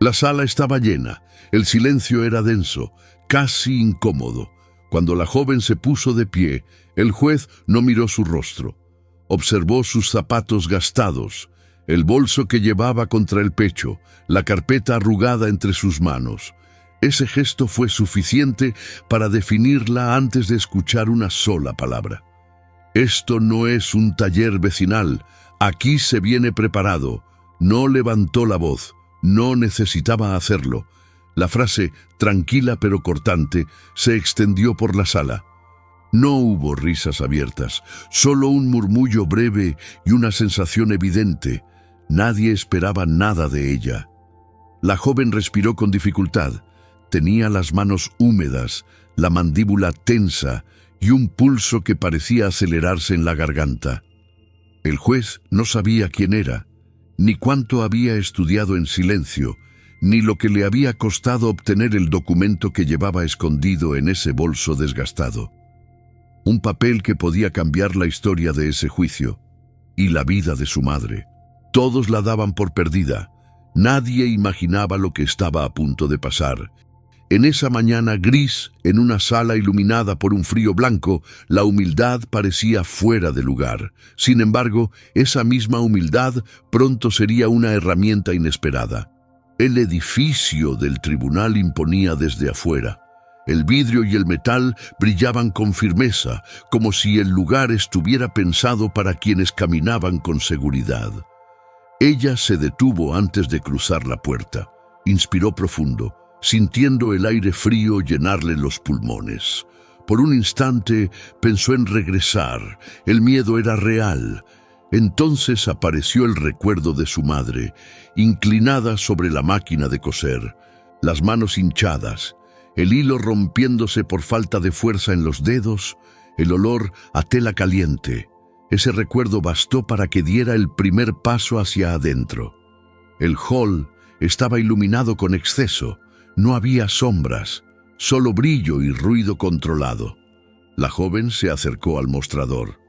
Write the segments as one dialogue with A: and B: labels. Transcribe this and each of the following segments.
A: La sala estaba llena, el silencio era denso, casi incómodo. Cuando la joven se puso de pie, el juez no miró su rostro. Observó sus zapatos gastados, el bolso que llevaba contra el pecho, la carpeta arrugada entre sus manos. Ese gesto fue suficiente para definirla antes de escuchar una sola palabra. Esto no es un taller vecinal, aquí se viene preparado. No levantó la voz, no necesitaba hacerlo. La frase, tranquila pero cortante, se extendió por la sala. No hubo risas abiertas, solo un murmullo breve y una sensación evidente. Nadie esperaba nada de ella. La joven respiró con dificultad. Tenía las manos húmedas, la mandíbula tensa y un pulso que parecía acelerarse en la garganta. El juez no sabía quién era, ni cuánto había estudiado en silencio, ni lo que le había costado obtener el documento que llevaba escondido en ese bolso desgastado. Un papel que podía cambiar la historia de ese juicio y la vida de su madre. Todos la daban por perdida. Nadie imaginaba lo que estaba a punto de pasar. En esa mañana gris, en una sala iluminada por un frío blanco, la humildad parecía fuera de lugar. Sin embargo, esa misma humildad pronto sería una herramienta inesperada. El edificio del tribunal imponía desde afuera. El vidrio y el metal brillaban con firmeza, como si el lugar estuviera pensado para quienes caminaban con seguridad. Ella se detuvo antes de cruzar la puerta. Inspiró profundo, sintiendo el aire frío llenarle los pulmones. Por un instante pensó en regresar. El miedo era real. Entonces apareció el recuerdo de su madre, inclinada sobre la máquina de coser, las manos hinchadas, el hilo rompiéndose por falta de fuerza en los dedos, el olor a tela caliente. Ese recuerdo bastó para que diera el primer paso hacia adentro. El hall estaba iluminado con exceso. No había sombras, solo brillo y ruido controlado. La joven se acercó al mostrador.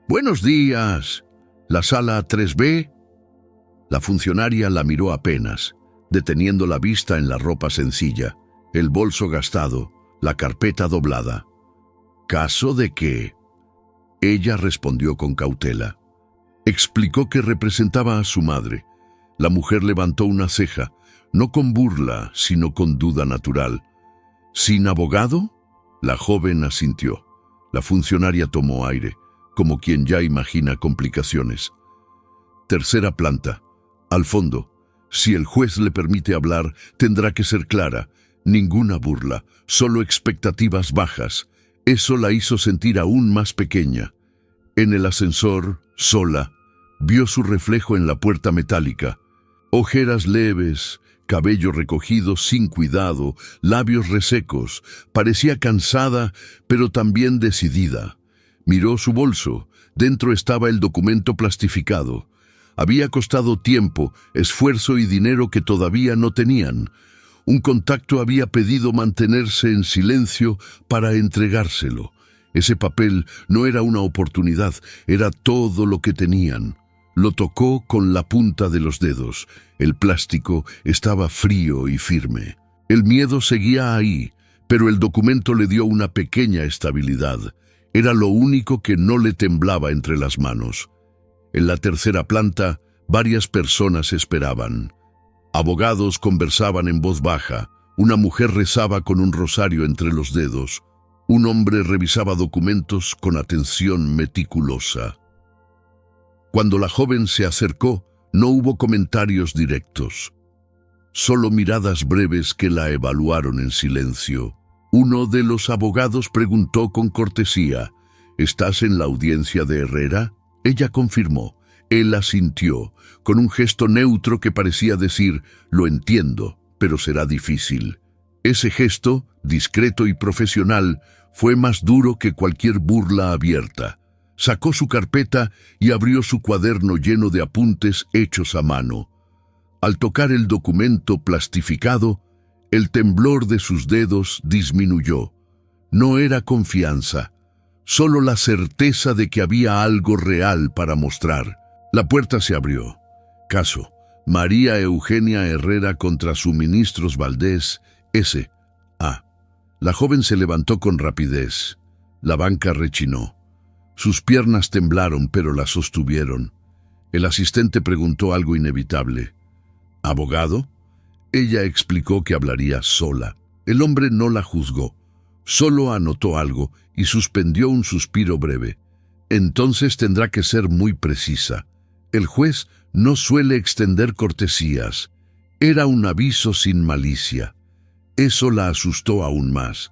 A: «Buenos días. ¿La sala 3B?» La funcionaria la miró apenas, deteniendo la vista en la ropa sencilla, el bolso gastado, la carpeta doblada. «¿Caso de qué?» Ella respondió con cautela. Explicó que representaba a su madre. La mujer levantó una ceja, no con burla, sino con duda natural. «¿Sin abogado?» La joven asintió. La funcionaria tomó aire, como quien ya imagina complicaciones. «Tercera planta, al fondo. Si el juez le permite hablar, tendrá que ser clara. Ninguna burla, solo expectativas bajas». Eso la hizo sentir aún más pequeña. En el ascensor, sola, vio su reflejo en la puerta metálica. Ojeras leves, cabello recogido sin cuidado, labios resecos. Parecía cansada, pero también decidida. Miró su bolso. Dentro estaba el documento plastificado. Había costado tiempo, esfuerzo y dinero que todavía no tenían. Un contacto había pedido mantenerse en silencio para entregárselo. Ese papel no era una oportunidad, era todo lo que tenían. Lo tocó con la punta de los dedos. El plástico estaba frío y firme. El miedo seguía ahí, pero el documento le dio una pequeña estabilidad. Era lo único que no le temblaba entre las manos. En la tercera planta, varias personas esperaban. Abogados conversaban en voz baja, una mujer rezaba con un rosario entre los dedos, un hombre revisaba documentos con atención meticulosa. Cuando la joven se acercó, no hubo comentarios directos, solo miradas breves que la evaluaron en silencio. Uno de los abogados preguntó con cortesía, «¿Estás en la audiencia de Herrera?» Ella confirmó. Él asintió, con un gesto neutro que parecía decir, «Lo entiendo, pero será difícil». Ese gesto, discreto y profesional, fue más duro que cualquier burla abierta. Sacó su carpeta y abrió su cuaderno lleno de apuntes hechos a mano. Al tocar el documento plastificado, el temblor de sus dedos disminuyó. No era confianza, solo la certeza de que había algo real para mostrar. La puerta se abrió. «Caso, María Eugenia Herrera contra Suministros Valdés, S.A. La joven se levantó con rapidez. La banca rechinó. Sus piernas temblaron, pero la sostuvieron. El asistente preguntó algo inevitable. ¿Abogado? Ella explicó que hablaría sola. El hombre no la juzgó. Solo anotó algo y suspendió un suspiro breve. Entonces tendrá que ser muy precisa. El juez no suele extender cortesías. Era un aviso sin malicia. Eso la asustó aún más.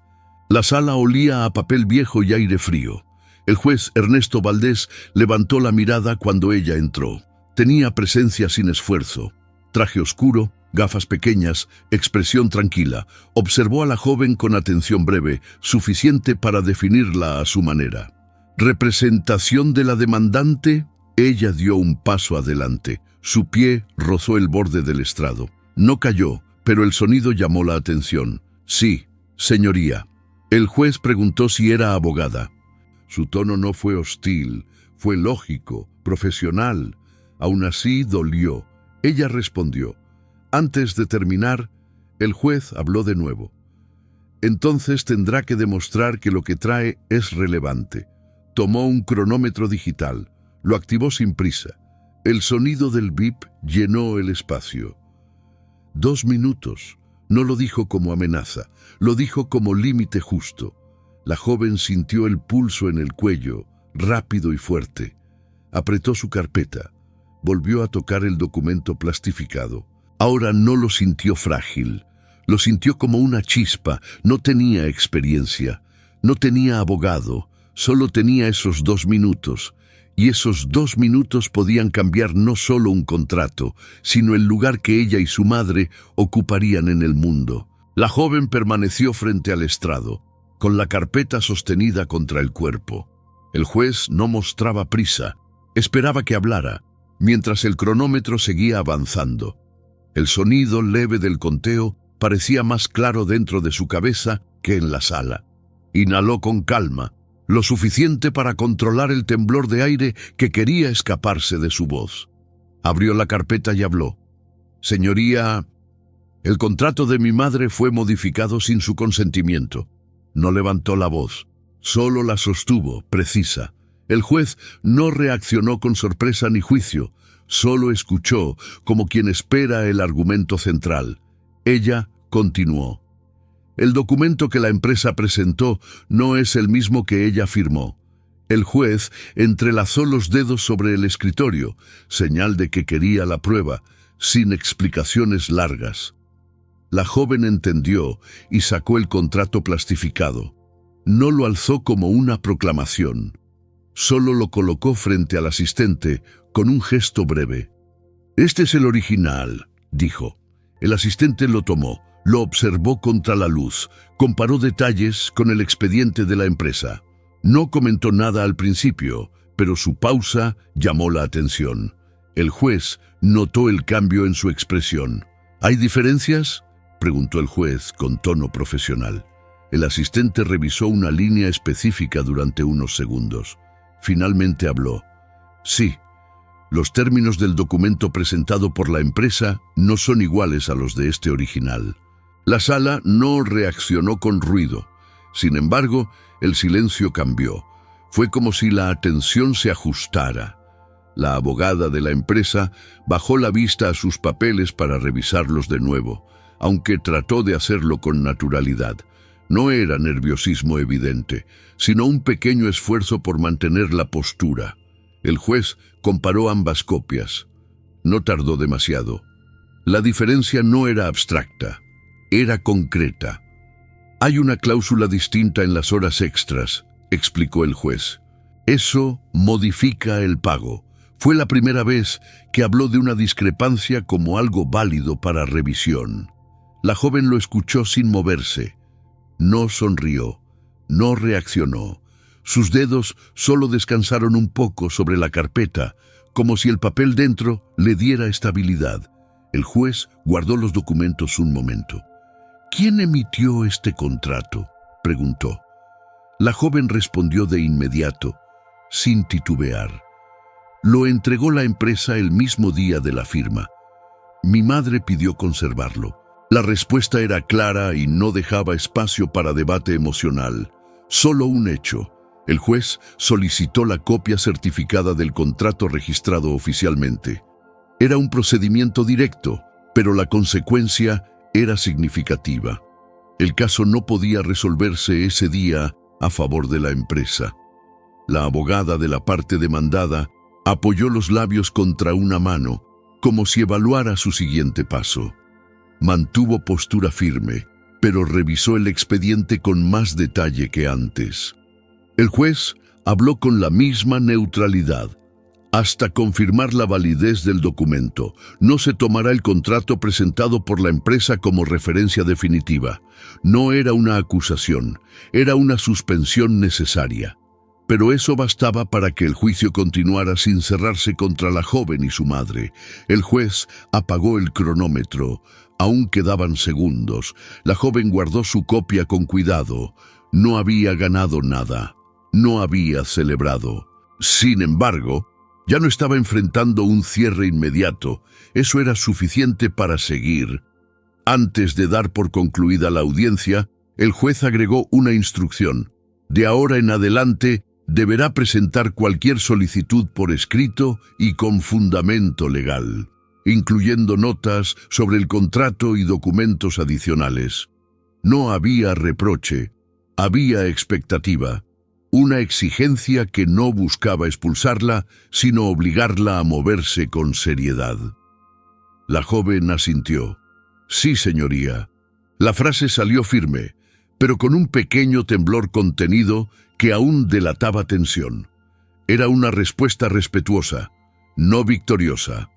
A: La sala olía a papel viejo y aire frío. El juez Ernesto Valdés levantó la mirada cuando ella entró. Tenía presencia sin esfuerzo. Traje oscuro, gafas pequeñas, expresión tranquila. Observó a la joven con atención breve, suficiente para definirla a su manera. ¿Representación de la demandante? Ella dio un paso adelante. Su pie rozó el borde del estrado. No cayó, pero el sonido llamó la atención. Sí, señoría. El juez preguntó si era abogada. Su tono no fue hostil, fue lógico, profesional. Aún así dolió. Ella respondió. Antes de terminar, el juez habló de nuevo. Entonces tendrá que demostrar que lo que trae es relevante. Tomó un cronómetro digital. Lo activó sin prisa. El sonido del bip llenó el espacio. 2 minutos. No lo dijo como amenaza, lo dijo como límite justo. La joven sintió el pulso en el cuello, rápido y fuerte. Apretó su carpeta. Volvió a tocar el documento plastificado. Ahora no lo sintió frágil. Lo sintió como una chispa. No tenía experiencia. No tenía abogado. Solo tenía esos 2 minutos. Y esos 2 minutos podían cambiar no solo un contrato, sino el lugar que ella y su madre ocuparían en el mundo. La joven permaneció frente al estrado, con la carpeta sostenida contra el cuerpo. El juez no mostraba prisa, esperaba que hablara, mientras el cronómetro seguía avanzando. El sonido leve del conteo parecía más claro dentro de su cabeza que en la sala. Inhaló con calma, lo suficiente para controlar el temblor de aire que quería escaparse de su voz. Abrió la carpeta y habló. Señoría, el contrato de mi madre fue modificado sin su consentimiento. No levantó la voz, solo la sostuvo, precisa. El juez no reaccionó con sorpresa ni juicio, solo escuchó como quien espera el argumento central. Ella continuó. El documento que la empresa presentó no es el mismo que ella firmó. El juez entrelazó los dedos sobre el escritorio, señal de que quería la prueba, sin explicaciones largas. La joven entendió y sacó el contrato plastificado. No lo alzó como una proclamación. Solo lo colocó frente al asistente con un gesto breve. «Este es el original», dijo. El asistente lo tomó. Lo observó contra la luz, comparó detalles con el expediente de la empresa. No comentó nada al principio, pero su pausa llamó la atención. El juez notó el cambio en su expresión. ¿Hay diferencias?, preguntó el juez con tono profesional. El asistente revisó una línea específica durante unos segundos. Finalmente habló. Sí, los términos del documento presentado por la empresa no son iguales a los de este original. La sala no reaccionó con ruido. Sin embargo, el silencio cambió. Fue como si la atención se ajustara. La abogada de la empresa bajó la vista a sus papeles para revisarlos de nuevo, aunque trató de hacerlo con naturalidad. No era nerviosismo evidente, sino un pequeño esfuerzo por mantener la postura. El juez comparó ambas copias. No tardó demasiado. La diferencia no era abstracta. Era concreta. Hay una cláusula distinta en las horas extras, explicó el juez. Eso modifica el pago. Fue la primera vez que habló de una discrepancia como algo válido para revisión. La joven lo escuchó sin moverse. No sonrió, no reaccionó. Sus dedos solo descansaron un poco sobre la carpeta, como si el papel dentro le diera estabilidad. El juez guardó los documentos un momento. ¿Quién emitió este contrato?, preguntó. La joven respondió de inmediato, sin titubear. Lo entregó la empresa el mismo día de la firma. Mi madre pidió conservarlo. La respuesta era clara y no dejaba espacio para debate emocional. Solo un hecho. El juez solicitó la copia certificada del contrato registrado oficialmente. Era un procedimiento directo, pero la consecuencia era significativa. El caso no podía resolverse ese día a favor de la empresa. La abogada de la parte demandada apoyó los labios contra una mano, como si evaluara su siguiente paso. Mantuvo postura firme, pero revisó el expediente con más detalle que antes. El juez habló con la misma neutralidad. Hasta confirmar la validez del documento, no se tomará el contrato presentado por la empresa como referencia definitiva. No era una acusación, era una suspensión necesaria. Pero eso bastaba para que el juicio continuara sin cerrarse contra la joven y su madre. El juez apagó el cronómetro. Aún quedaban segundos. La joven guardó su copia con cuidado. No había ganado nada. No había celebrado. Sin embargo, ya no estaba enfrentando un cierre inmediato. Eso era suficiente para seguir. Antes de dar por concluida la audiencia, el juez agregó una instrucción. De ahora en adelante, deberá presentar cualquier solicitud por escrito y con fundamento legal, incluyendo notas sobre el contrato y documentos adicionales. No había reproche, había expectativa, una exigencia que no buscaba expulsarla, sino obligarla a moverse con seriedad. La joven asintió. Sí, señoría. La frase salió firme, pero con un pequeño temblor contenido que aún delataba tensión. Era una respuesta respetuosa, no victoriosa.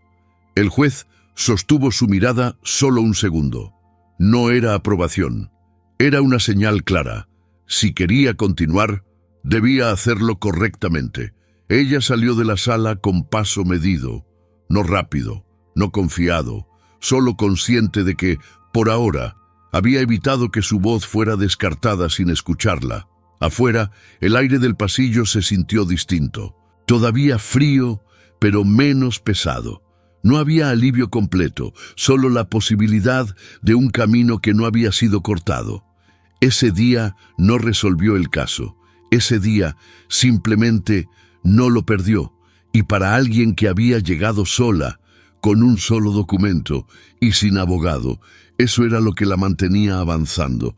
A: El juez sostuvo su mirada solo un segundo. No era aprobación, era una señal clara. Si quería continuar, debía hacerlo correctamente. Ella salió de la sala con paso medido, no rápido, no confiado, solo consciente de que, por ahora, había evitado que su voz fuera descartada sin escucharla. Afuera, el aire del pasillo se sintió distinto, todavía frío, pero menos pesado. No había alivio completo, solo la posibilidad de un camino que no había sido cortado. Ese día no resolvió el caso. Ese día simplemente no lo perdió. Y para alguien que había llegado sola, con un solo documento y sin abogado, eso era lo que la mantenía avanzando.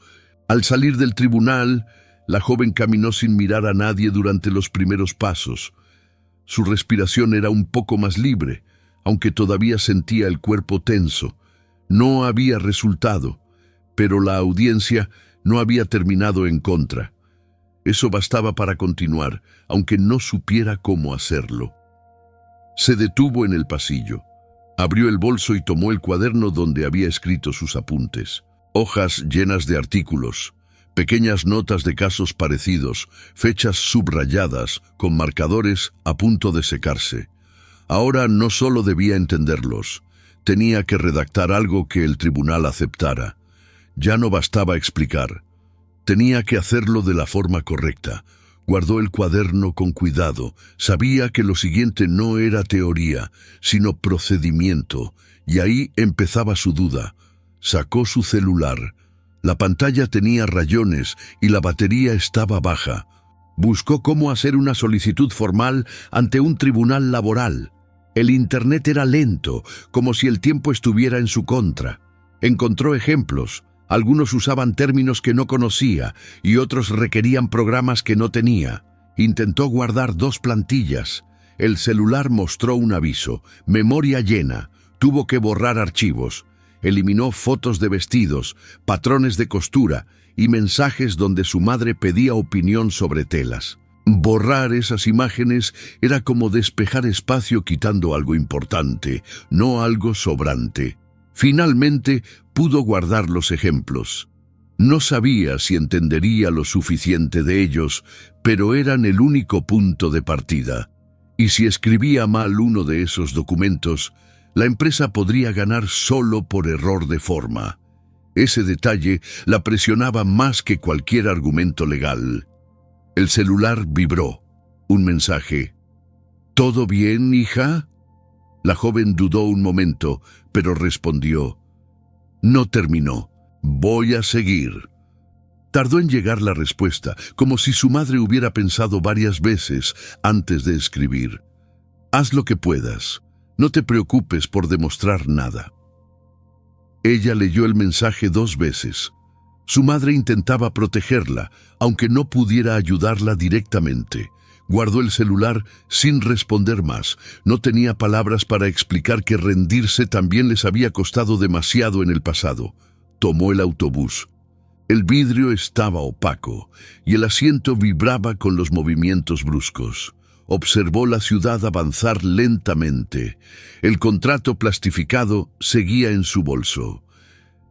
A: Al salir del tribunal, la joven caminó sin mirar a nadie durante los primeros pasos. Su respiración era un poco más libre, aunque todavía sentía el cuerpo tenso. No había resultado, pero la audiencia no había terminado en contra. Eso bastaba para continuar, aunque no supiera cómo hacerlo. Se detuvo en el pasillo. Abrió el bolso y tomó el cuaderno donde había escrito sus apuntes. Hojas llenas de artículos, pequeñas notas de casos parecidos, fechas subrayadas con marcadores a punto de secarse. Ahora no solo debía entenderlos, tenía que redactar algo que el tribunal aceptara. Ya no bastaba explicar. Tenía que hacerlo de la forma correcta. Guardó el cuaderno con cuidado. Sabía que lo siguiente no era teoría, sino procedimiento, y ahí empezaba su duda. Sacó su celular. La pantalla tenía rayones y la batería estaba baja. Buscó cómo hacer una solicitud formal ante un tribunal laboral. El internet era lento, como si el tiempo estuviera en su contra. Encontró ejemplos. Algunos usaban términos que no conocía y otros requerían programas que no tenía. Intentó guardar 2 plantillas. El celular mostró un aviso. Memoria llena. Tuvo que borrar archivos. Eliminó fotos de vestidos, patrones de costura y mensajes donde su madre pedía opinión sobre telas. Borrar esas imágenes era como despejar espacio quitando algo importante, no algo sobrante. Finalmente pudo guardar los ejemplos. No sabía si entendería lo suficiente de ellos, pero eran el único punto de partida. Y si escribía mal uno de esos documentos, la empresa podría ganar solo por error de forma. Ese detalle la presionaba más que cualquier argumento legal. El celular vibró. Un mensaje. ¿Todo bien, hija? La joven dudó un momento, pero respondió: «No terminó. Voy a seguir». Tardó en llegar la respuesta, como si su madre hubiera pensado varias veces antes de escribir. «Haz lo que puedas. No te preocupes por demostrar nada». Ella leyó el mensaje 2 veces. Su madre intentaba protegerla, aunque no pudiera ayudarla directamente. Guardó el celular sin responder más. No tenía palabras para explicar que rendirse también les había costado demasiado en el pasado. Tomó el autobús. El vidrio estaba opaco y el asiento vibraba con los movimientos bruscos. Observó la ciudad avanzar lentamente. El contrato plastificado seguía en su bolso.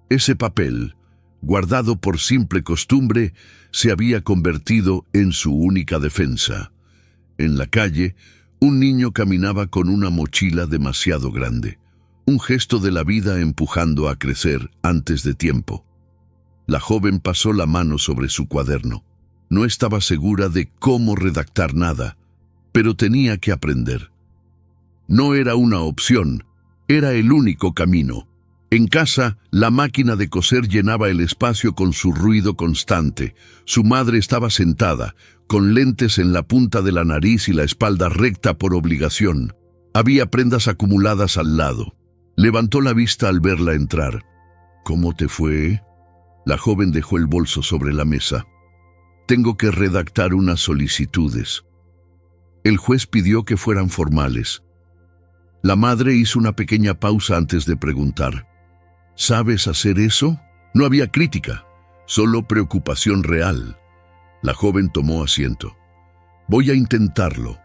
A: Ese papel, guardado por simple costumbre, se había convertido en su única defensa. En la calle, un niño caminaba con una mochila demasiado grande, un gesto de la vida empujando a crecer antes de tiempo. La joven pasó la mano sobre su cuaderno. No estaba segura de cómo redactar nada, pero tenía que aprender. No era una opción, era el único camino. En casa, la máquina de coser llenaba el espacio con su ruido constante. Su madre estaba sentada, con lentes en la punta de la nariz y la espalda recta por obligación. Había prendas acumuladas al lado. Levantó la vista al verla entrar. «¿Cómo te fue?» La joven dejó el bolso sobre la mesa. «Tengo que redactar unas solicitudes». El juez pidió que fueran formales. La madre hizo una pequeña pausa antes de preguntar: «¿Sabes hacer eso?» No había crítica, solo preocupación real. La joven tomó asiento. «Voy a intentarlo».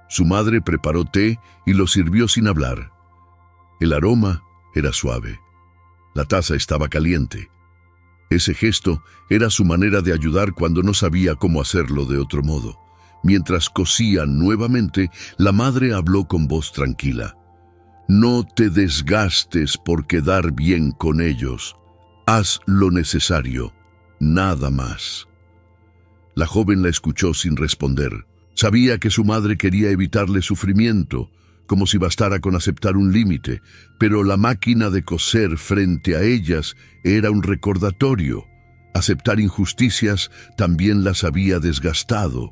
A: Su madre preparó té y lo sirvió sin hablar. El aroma era suave. La taza estaba caliente. Ese gesto era su manera de ayudar cuando no sabía cómo hacerlo de otro modo. Mientras cosían nuevamente, la madre habló con voz tranquila: «No te desgastes por quedar bien con ellos. Haz lo necesario, nada más». La joven la escuchó sin responder. Sabía que su madre quería evitarle sufrimiento, como si bastara con aceptar un límite, pero la máquina de coser frente a ellas era un recordatorio. Aceptar injusticias también las había desgastado.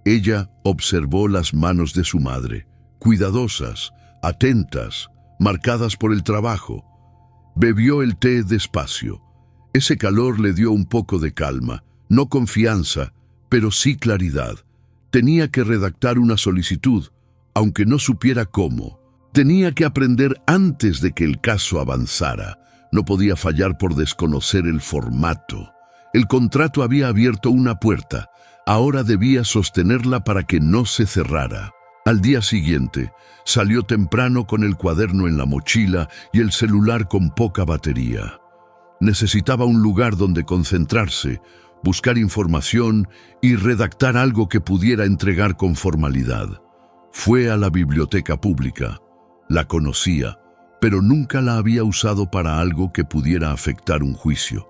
A: Ella observó las manos de su madre, cuidadosas, atentas, marcadas por el trabajo. Bebió el té despacio. Ese calor le dio un poco de calma, no confianza, pero sí claridad. Tenía que redactar una solicitud, aunque no supiera cómo. Tenía que aprender antes de que el caso avanzara. No podía fallar por desconocer el formato. El contrato había abierto una puerta. Ahora debía sostenerla para que no se cerrara. Al día siguiente, salió temprano con el cuaderno en la mochila y el celular con poca batería. Necesitaba un lugar donde concentrarse, buscar información y redactar algo que pudiera entregar con formalidad. Fue a la biblioteca pública. La conocía, pero nunca la había usado para algo que pudiera afectar un juicio.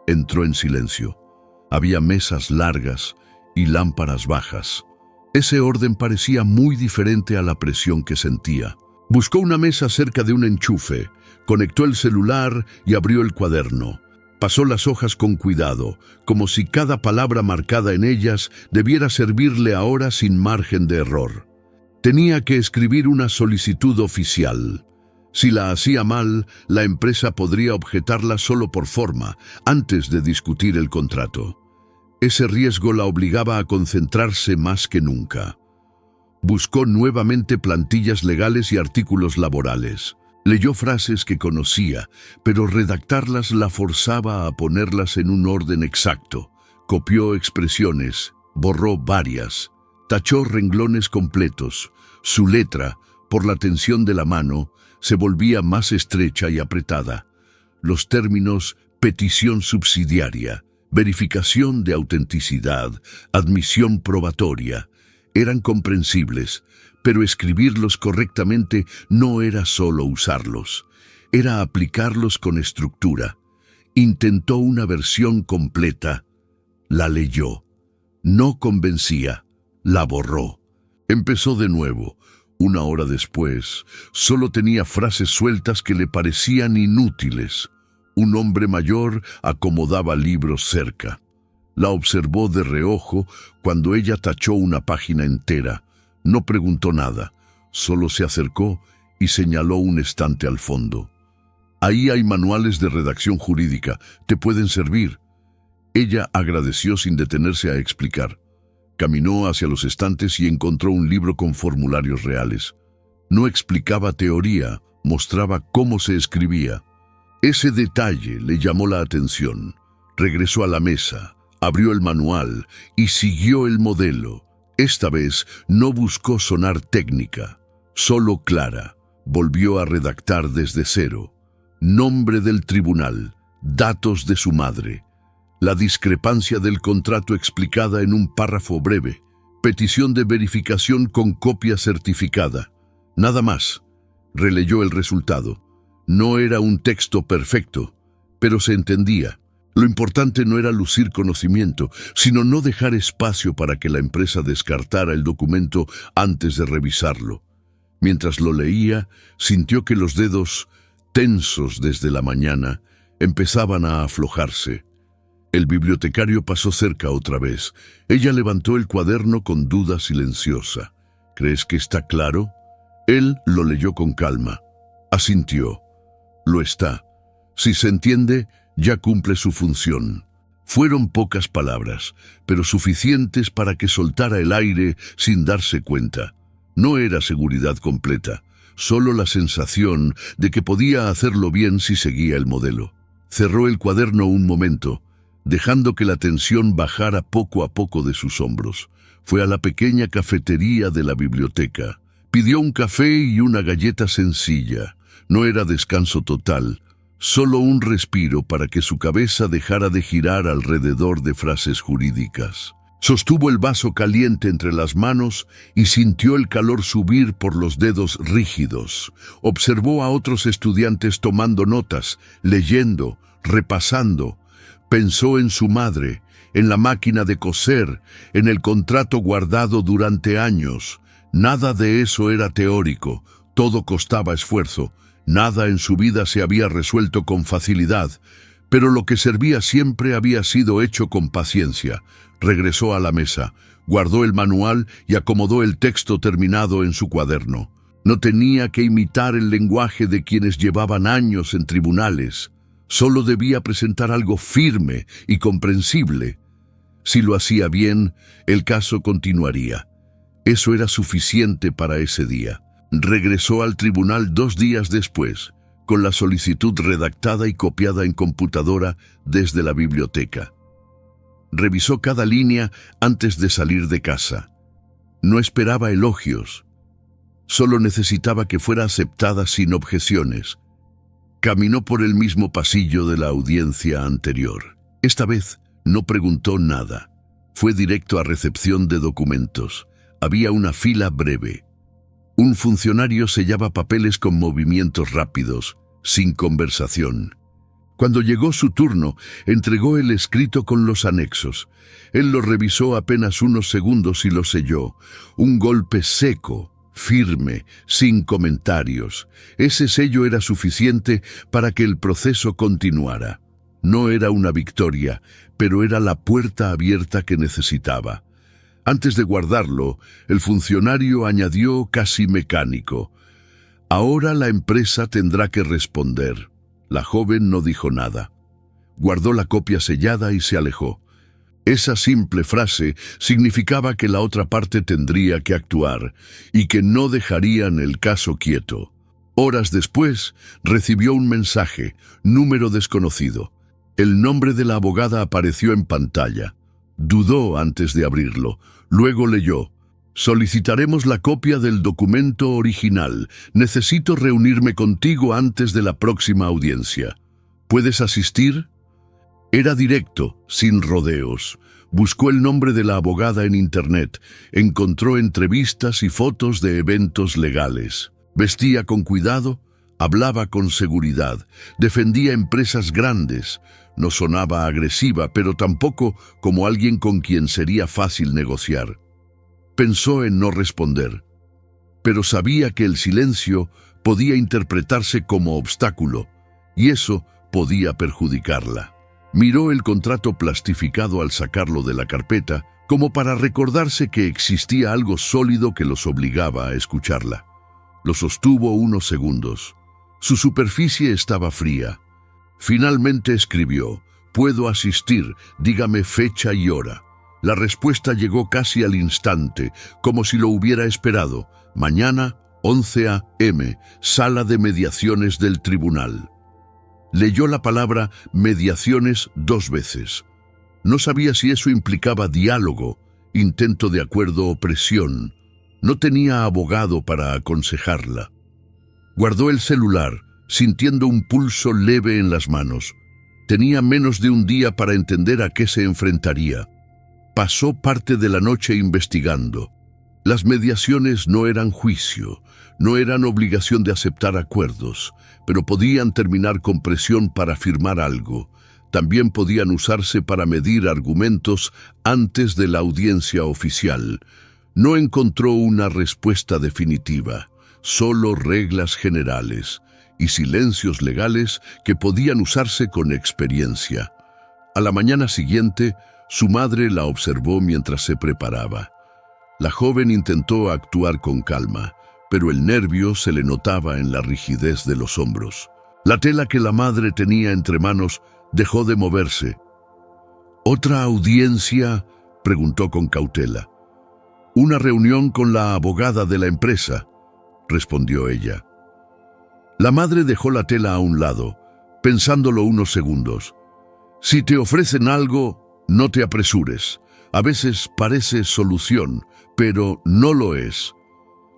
A: Entró en silencio. Había mesas largas y lámparas bajas. Ese orden parecía muy diferente a la presión que sentía. Buscó una mesa cerca de un enchufe, conectó el celular y abrió el cuaderno. Pasó las hojas con cuidado, como si cada palabra marcada en ellas debiera servirle ahora sin margen de error. Tenía que escribir una solicitud oficial. Si la hacía mal, la empresa podría objetarla solo por forma, antes de discutir el contrato. Ese riesgo la obligaba a concentrarse más que nunca. Buscó nuevamente plantillas legales y artículos laborales. Leyó frases que conocía, pero redactarlas la forzaba a ponerlas en un orden exacto. Copió expresiones, borró varias, tachó renglones completos. Su letra, por la tensión de la mano, se volvía más estrecha y apretada. Los términos petición subsidiaria, verificación de autenticidad, admisión probatoria, eran comprensibles, pero escribirlos correctamente no era solo usarlos, era aplicarlos con estructura. Intentó una versión completa, la leyó, no convencía, la borró. Empezó de nuevo, Una hora después, solo tenía frases sueltas que le parecían inútiles. Un hombre mayor acomodaba libros cerca. La observó de reojo cuando ella tachó una página entera. No preguntó nada, solo se acercó y señaló un estante al fondo. Ahí hay manuales de redacción jurídica, te pueden servir. Ella agradeció sin detenerse a explicar. Caminó hacia los estantes y encontró un libro con formularios reales. No explicaba teoría, mostraba cómo se escribía. Ese detalle le llamó la atención. Regresó a la mesa, abrió el manual y siguió el modelo. Esta vez no buscó sonar técnica, solo clara. Volvió a redactar desde cero. Nombre del tribunal, datos de su madre. La discrepancia del contrato explicada en un párrafo breve. Petición de verificación con copia certificada. Nada más. Releyó el resultado. No era un texto perfecto, pero se entendía. Lo importante no era lucir conocimiento, sino no dejar espacio para que la empresa descartara el documento antes de revisarlo. Mientras lo leía, sintió que los dedos, tensos desde la mañana, empezaban a aflojarse. El bibliotecario pasó cerca otra vez. Ella levantó el cuaderno con duda silenciosa. ¿Crees que está claro? Él lo leyó con calma. Asintió. Lo está. Si se entiende, ya cumple su función. Fueron pocas palabras, pero suficientes para que soltara el aire sin darse cuenta. No era seguridad completa, solo la sensación de que podía hacerlo bien si seguía el modelo. Cerró el cuaderno un momento, dejando que la tensión bajara poco a poco de sus hombros. Fue a la pequeña cafetería de la biblioteca. Pidió un café y una galleta sencilla. No era descanso total, solo un respiro para que su cabeza dejara de girar alrededor de frases jurídicas. Sostuvo el vaso caliente entre las manos y sintió el calor subir por los dedos rígidos. Observó a otros estudiantes tomando notas, leyendo, repasando. Pensó en su madre, en la máquina de coser, en el contrato guardado durante años. Nada de eso era teórico, todo costaba esfuerzo. Nada en su vida se había resuelto con facilidad, pero lo que servía siempre había sido hecho con paciencia. Regresó a la mesa, guardó el manual y acomodó el texto terminado en su cuaderno. No tenía que imitar el lenguaje de quienes llevaban años en tribunales. Solo debía presentar algo firme y comprensible. Si lo hacía bien, el caso continuaría. Eso era suficiente para ese día. Regresó al tribunal 2 días después, con la solicitud redactada y copiada en computadora desde la biblioteca. Revisó cada línea antes de salir de casa. No esperaba elogios. Solo necesitaba que fuera aceptada sin objeciones. Caminó por el mismo pasillo de la audiencia anterior. Esta vez no preguntó nada. Fue directo a recepción de documentos. Había una fila breve. Un funcionario sellaba papeles con movimientos rápidos, sin conversación. Cuando llegó su turno, entregó el escrito con los anexos. Él lo revisó apenas unos segundos y lo selló. Un golpe seco, firme, sin comentarios. Ese sello era suficiente para que el proceso continuara. No era una victoria, pero era la puerta abierta que necesitaba. Antes de guardarlo, el funcionario añadió casi mecánico: «Ahora la empresa tendrá que responder». La joven no dijo nada. Guardó la copia sellada y se alejó. Esa simple frase significaba que la otra parte tendría que actuar y que no dejarían el caso quieto. Horas después, recibió un mensaje, número desconocido. El nombre de la abogada apareció en pantalla. Dudó antes de abrirlo. Luego leyó: «Solicitaremos la copia del documento original. Necesito reunirme contigo antes de la próxima audiencia. ¿Puedes asistir?». Era directo, sin rodeos. Buscó el nombre de la abogada en Internet. Encontró entrevistas y fotos de eventos legales. Vestía con cuidado, hablaba con seguridad, defendía empresas grandes. No sonaba agresiva, pero tampoco como alguien con quien sería fácil negociar. Pensó en no responder. pero sabía que el silencio podía interpretarse como obstáculo, y eso podía perjudicarla. Miró el contrato plastificado al sacarlo de la carpeta, como para recordarse que existía algo sólido que los obligaba a escucharla. Lo sostuvo unos segundos. Su superficie estaba fría. Finalmente escribió: «Puedo asistir, dígame fecha y hora». La respuesta llegó casi al instante, como si lo hubiera esperado. Mañana, 11 a.m., sala de mediaciones del tribunal. Leyó la palabra mediaciones 2 veces. No sabía si eso implicaba diálogo, intento de acuerdo o presión. No tenía abogado para aconsejarla. Guardó el celular, sintiendo un pulso leve en las manos. Tenía menos de un día para entender a qué se enfrentaría. Pasó parte de la noche investigando. Las mediaciones no eran juicio, no eran obligación de aceptar acuerdos, pero podían terminar con presión para firmar algo. También podían usarse para medir argumentos antes de la audiencia oficial. No encontró una respuesta definitiva, solo reglas generales y silencios legales que podían usarse con experiencia. A la mañana siguiente, su madre la observó mientras se preparaba. La joven intentó actuar con calma, pero el nervio se le notaba en la rigidez de los hombros. La tela que la madre tenía entre manos dejó de moverse. ¿Otra audiencia?, preguntó con cautela. «Una reunión con la abogada de la empresa», respondió ella. La madre dejó la tela a un lado, pensándolo unos segundos. «Si te ofrecen algo, no te apresures. A veces parece solución, pero no lo es».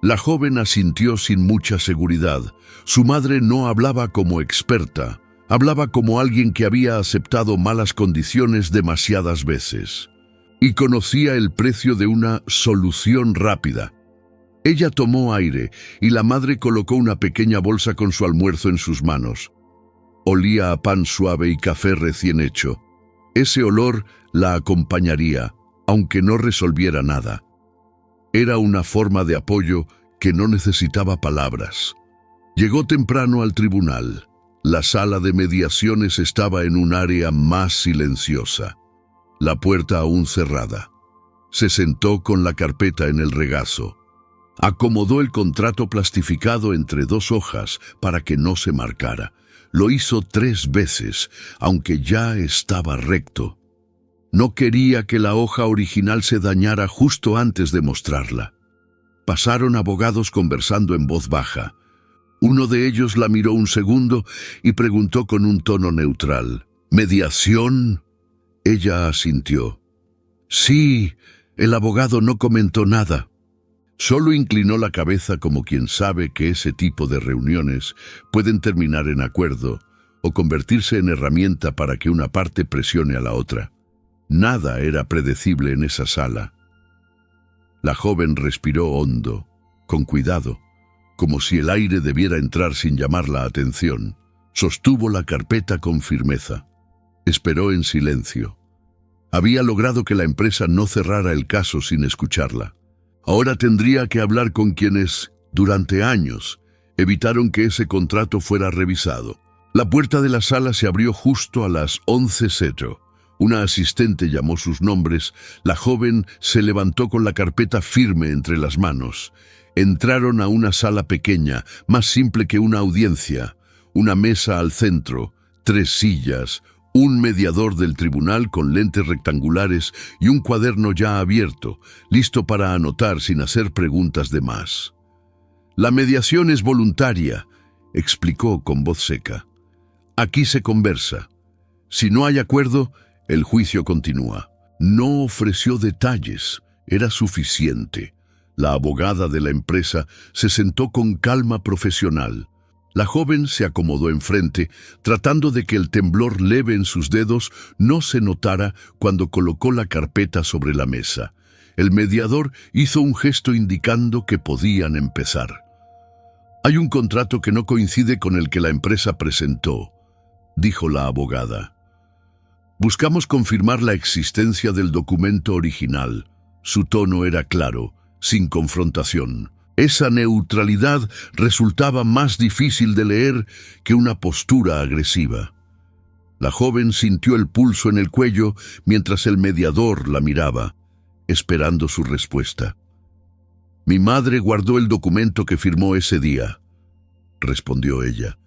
A: La joven asintió sin mucha seguridad. Su madre no hablaba como experta, hablaba como alguien que había aceptado malas condiciones demasiadas veces y conocía el precio de una solución rápida. Ella tomó aire y la madre colocó una pequeña bolsa con su almuerzo en sus manos. Olía a pan suave y café recién hecho. Ese olor la acompañaría, aunque no resolviera nada. Era una forma de apoyo que no necesitaba palabras. Llegó temprano al tribunal. La sala de mediaciones estaba en un área más silenciosa. La puerta aún cerrada. Se sentó con la carpeta en el regazo. Acomodó el contrato plastificado entre 2 hojas para que no se marcara. Lo hizo 3 veces, aunque ya estaba recto. No quería que la hoja original se dañara justo antes de mostrarla. Pasaron abogados conversando en voz baja. Uno de ellos la miró un segundo y preguntó con un tono neutral: «¿Mediación?». Ella asintió. «Sí». El abogado no comentó nada. Solo inclinó la cabeza como quien sabe que ese tipo de reuniones pueden terminar en acuerdo o convertirse en herramienta para que una parte presione a la otra. Nada era predecible en esa sala. La joven respiró hondo, con cuidado, como si el aire debiera entrar sin llamar la atención. Sostuvo la carpeta con firmeza. Esperó en silencio. Había logrado que la empresa no cerrara el caso sin escucharla. Ahora tendría que hablar con quienes, durante años, evitaron que ese contrato fuera revisado. La puerta de la sala se abrió justo a las 11:00. Una asistente llamó sus nombres. La joven se levantó con la carpeta firme entre las manos. Entraron a una sala pequeña, más simple que una audiencia. Una mesa al centro, 3 sillas, un mediador del tribunal con lentes rectangulares y un cuaderno ya abierto, listo para anotar sin hacer preguntas de más. «La mediación es voluntaria», explicó con voz seca. «Aquí se conversa. Si no hay acuerdo, el juicio continúa». No ofreció detalles, era suficiente. La abogada de la empresa se sentó con calma profesional. La joven se acomodó enfrente, tratando de que el temblor leve en sus dedos no se notara cuando colocó la carpeta sobre la mesa. El mediador hizo un gesto indicando que podían empezar. «Hay un contrato que no coincide con el que la empresa presentó», dijo la abogada. «Buscamos confirmar la existencia del documento original». Su tono era claro, sin confrontación. Esa neutralidad resultaba más difícil de leer que una postura agresiva. La joven sintió el pulso en el cuello mientras el mediador la miraba, esperando su respuesta. «Mi madre guardó el documento que firmó ese día», respondió ella.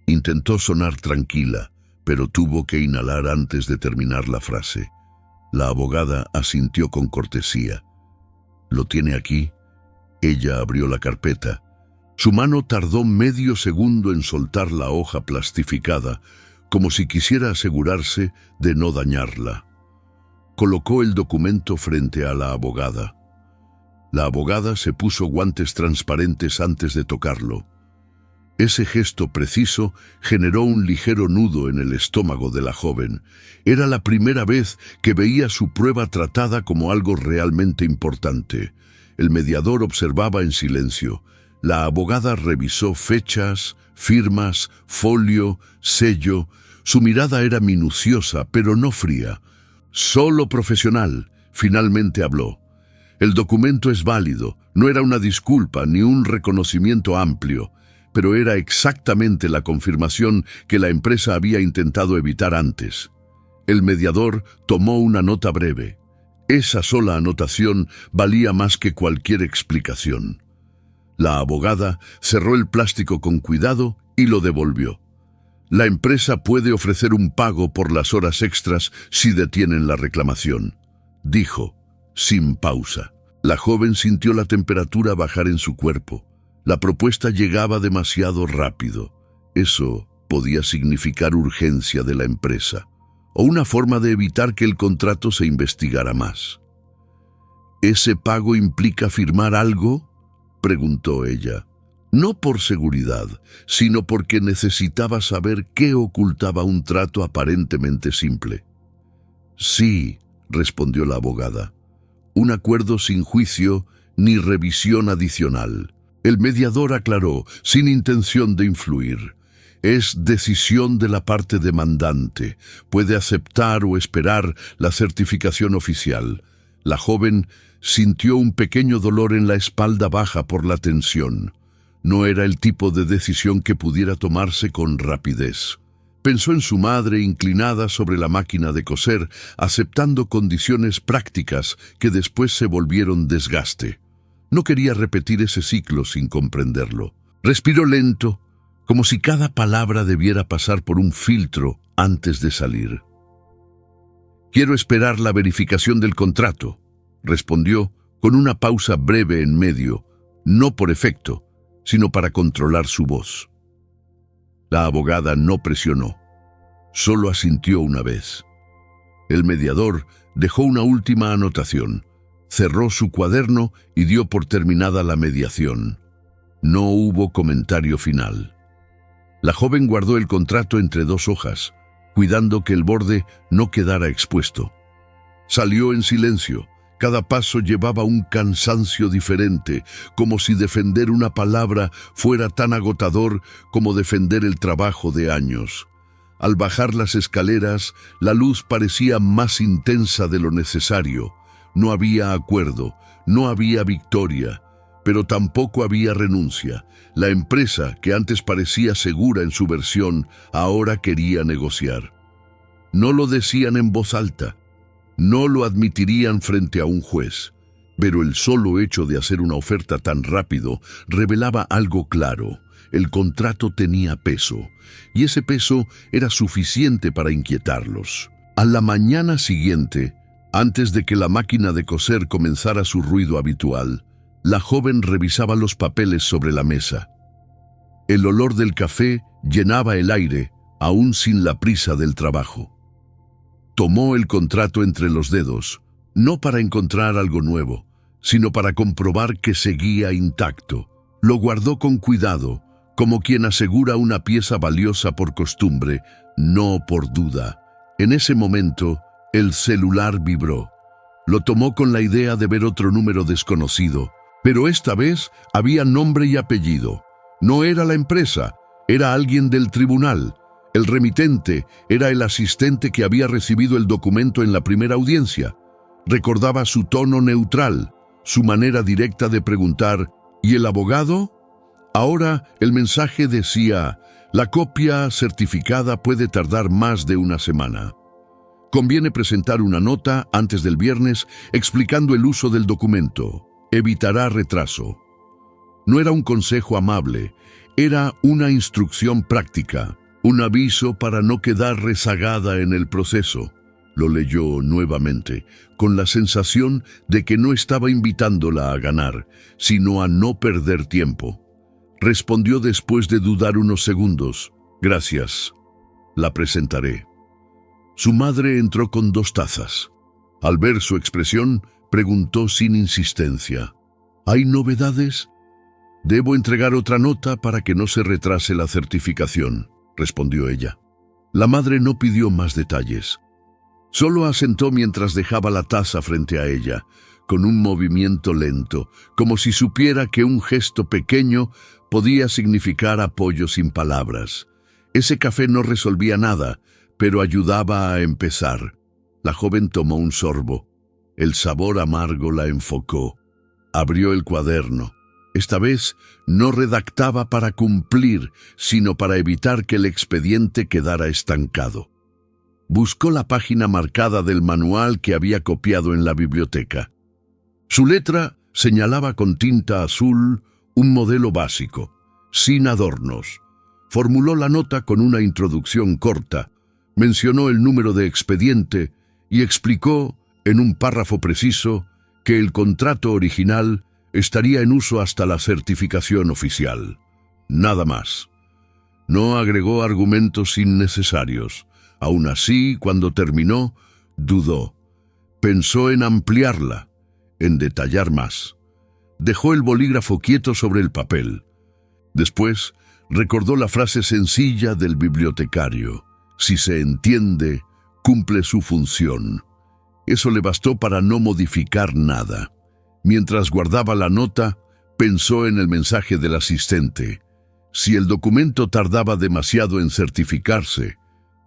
A: Intentó sonar tranquila, pero tuvo que inhalar antes de terminar la frase. La abogada asintió con cortesía. «¿Lo tiene aquí?» Ella abrió la carpeta. Su mano tardó medio segundo en soltar la hoja plastificada, como si quisiera asegurarse de no dañarla. Colocó el documento frente a la abogada. La abogada se puso guantes transparentes antes de tocarlo. Ese gesto preciso generó un ligero nudo en el estómago de la joven. Era la primera vez que veía su prueba tratada como algo realmente importante. El mediador observaba en silencio. La abogada revisó fechas, firmas, folio, sello. Su mirada era minuciosa, pero no fría. «Solo profesional», finalmente habló. «El documento es válido, no era una disculpa ni un reconocimiento amplio, pero era exactamente la confirmación que la empresa había intentado evitar antes». El mediador tomó una nota breve. Esa sola anotación valía más que cualquier explicación. La abogada cerró el plástico con cuidado y lo devolvió. «La empresa puede ofrecer un pago por las horas extras si detienen la reclamación», dijo, sin pausa. La joven sintió la temperatura bajar en su cuerpo. La propuesta llegaba demasiado rápido. Eso podía significar urgencia de la empresa, o una forma de evitar que el contrato se investigara más. «¿Ese pago implica firmar algo?», preguntó ella. No por seguridad, sino porque necesitaba saber qué ocultaba un trato aparentemente simple. «Sí», respondió la abogada. «Un acuerdo sin juicio ni revisión adicional». El mediador aclaró, sin intención de influir. «Es decisión de la parte demandante. Puede aceptar o esperar la certificación oficial». La joven sintió un pequeño dolor en la espalda baja por la tensión. No era el tipo de decisión que pudiera tomarse con rapidez. Pensó en su madre inclinada sobre la máquina de coser, aceptando condiciones prácticas que después se volvieron desgaste. No quería repetir ese ciclo sin comprenderlo. Respiró lento, como si cada palabra debiera pasar por un filtro antes de salir. «Quiero esperar la verificación del contrato», respondió con una pausa breve en medio, no por efecto, sino para controlar su voz. La abogada no presionó, solo asintió una vez. El mediador dejó una última anotación, cerró su cuaderno y dio por terminada la mediación. No hubo comentario final. La joven guardó el contrato entre dos hojas, cuidando que el borde no quedara expuesto. Salió en silencio. Cada paso llevaba un cansancio diferente, como si defender una palabra fuera tan agotador como defender el trabajo de años. Al bajar las escaleras, la luz parecía más intensa de lo necesario. No había acuerdo, no había victoria, pero tampoco había renuncia. La empresa, que antes parecía segura en su versión, ahora quería negociar. No lo decían en voz alta. No lo admitirían frente a un juez, pero el solo hecho de hacer una oferta tan rápido revelaba algo claro. El contrato tenía peso, y ese peso era suficiente para inquietarlos. A la mañana siguiente, antes de que la máquina de coser comenzara su ruido habitual, la joven revisaba los papeles sobre la mesa. El olor del café llenaba el aire, aún sin la prisa del trabajo. Tomó el contrato entre los dedos, no para encontrar algo nuevo, sino para comprobar que seguía intacto. Lo guardó con cuidado, como quien asegura una pieza valiosa por costumbre, no por duda. En ese momento, el celular vibró. Lo tomó con la idea de ver otro número desconocido, pero esta vez había nombre y apellido. No era la empresa, era alguien del tribunal. El remitente era el asistente que había recibido el documento en la primera audiencia. Recordaba su tono neutral, su manera directa de preguntar: ¿Y el abogado? Ahora el mensaje decía: la copia certificada puede tardar más de una semana. Conviene presentar una nota antes del viernes explicando el uso del documento. Evitará retraso. No era un consejo amable, era una instrucción práctica, un aviso para no quedar rezagada en el proceso. Lo leyó nuevamente, con la sensación de que no estaba invitándola a ganar, sino a no perder tiempo. Respondió después de dudar unos segundos: gracias, la presentaré. Su madre entró con 2 tazas. Al ver su expresión, preguntó sin insistencia: ¿hay novedades? Debo entregar otra nota para que no se retrase la certificación, respondió ella. La madre no pidió más detalles. Solo asentó mientras dejaba la taza frente a ella, con un movimiento lento, como si supiera que un gesto pequeño podía significar apoyo sin palabras. Ese café no resolvía nada, pero ayudaba a empezar. La joven tomó un sorbo. El sabor amargo la enfocó. Abrió el cuaderno. Esta vez no redactaba para cumplir, sino para evitar que el expediente quedara estancado. Buscó la página marcada del manual que había copiado en la biblioteca. Su letra señalaba con tinta azul un modelo básico, sin adornos. Formuló la nota con una introducción corta, mencionó el número de expediente y explicó, en un párrafo preciso, que el contrato original estaría en uso hasta la certificación oficial. Nada más. No agregó argumentos innecesarios. Aún así, cuando terminó, dudó. Pensó en ampliarla, en detallar más. Dejó el bolígrafo quieto sobre el papel. Después, recordó la frase sencilla del bibliotecario: si se entiende, cumple su función. Eso le bastó para no modificar nada. Mientras guardaba la nota, pensó en el mensaje del asistente. Si el documento tardaba demasiado en certificarse,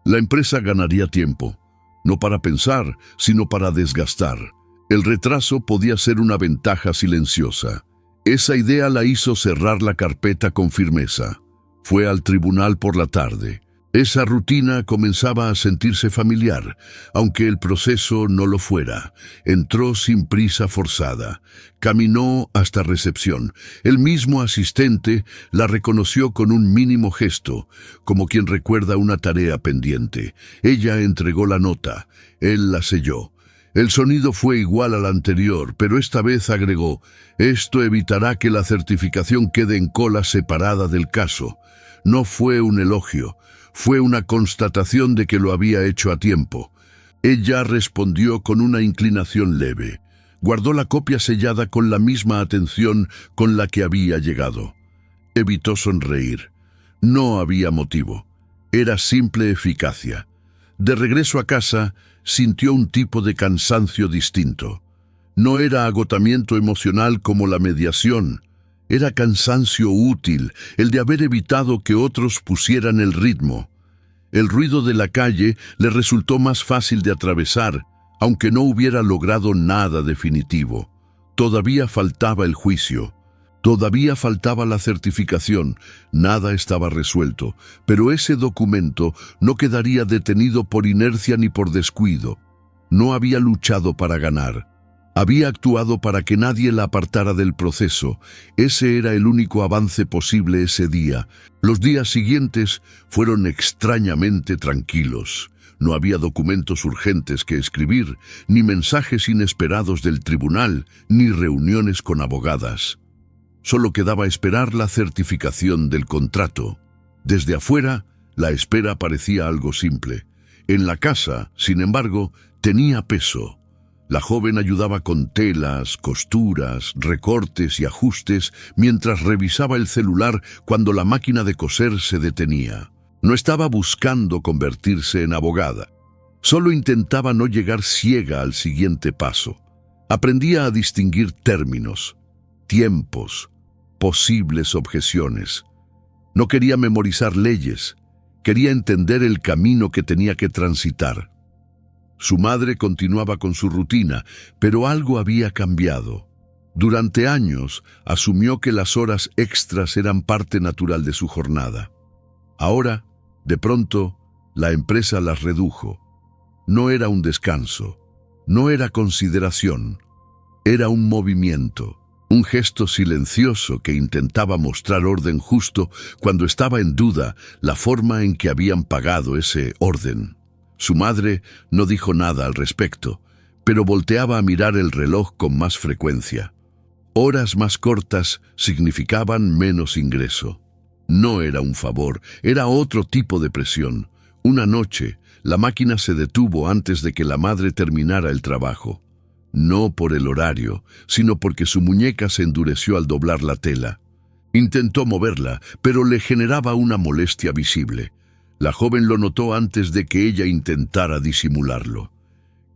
A: la empresa ganaría tiempo, no para pensar, sino para desgastar. El retraso podía ser una ventaja silenciosa. Esa idea la hizo cerrar la carpeta con firmeza. Fue al tribunal por la tarde. Esa rutina comenzaba a sentirse familiar, aunque el proceso no lo fuera. Entró sin prisa forzada. Caminó hasta recepción. El mismo asistente la reconoció con un mínimo gesto, como quien recuerda una tarea pendiente. Ella entregó la nota. Él la selló. El sonido fue igual al anterior, pero esta vez agregó: esto evitará que la certificación quede en cola separada del caso. No fue un elogio. Fue una constatación de que lo había hecho a tiempo. Ella respondió con una inclinación leve. Guardó la copia sellada con la misma atención con la que había llegado. Evitó sonreír. No había motivo. Era simple eficacia. De regreso a casa, sintió un tipo de cansancio distinto. No era agotamiento emocional como la mediación. Era cansancio útil, el de haber evitado que otros pusieran el ritmo. El ruido de la calle le resultó más fácil de atravesar, aunque no hubiera logrado nada definitivo. Todavía faltaba el juicio. Todavía faltaba la certificación. Nada estaba resuelto, pero ese documento no quedaría detenido por inercia ni por descuido. No había luchado para ganar. Había actuado para que nadie la apartara del proceso. Ese era el único avance posible ese día. Los días siguientes fueron extrañamente tranquilos. No había documentos urgentes que escribir, ni mensajes inesperados del tribunal, ni reuniones con abogadas. Solo quedaba esperar la certificación del contrato. Desde afuera, la espera parecía algo simple. En la casa, sin embargo, tenía peso. La joven ayudaba con telas, costuras, recortes y ajustes mientras revisaba el celular cuando la máquina de coser se detenía. No estaba buscando convertirse en abogada. Solo intentaba no llegar ciega al siguiente paso. Aprendía a distinguir términos, tiempos, posibles objeciones. No quería memorizar leyes. Quería entender el camino que tenía que transitar. Su madre continuaba con su rutina, pero algo había cambiado. Durante años asumió que las horas extras eran parte natural de su jornada. Ahora, de pronto, la empresa las redujo. No era un descanso, no era consideración, era un movimiento, un gesto silencioso que intentaba mostrar orden justo cuando estaba en duda la forma en que habían pagado ese orden. Su madre no dijo nada al respecto, pero volteaba a mirar el reloj con más frecuencia. Horas más cortas significaban menos ingreso. No era un favor, era otro tipo de presión. Una noche, la máquina se detuvo antes de que la madre terminara el trabajo. No por el horario, sino porque su muñeca se endureció al doblar la tela. Intentó moverla, pero le generaba una molestia visible. La joven lo notó antes de que ella intentara disimularlo.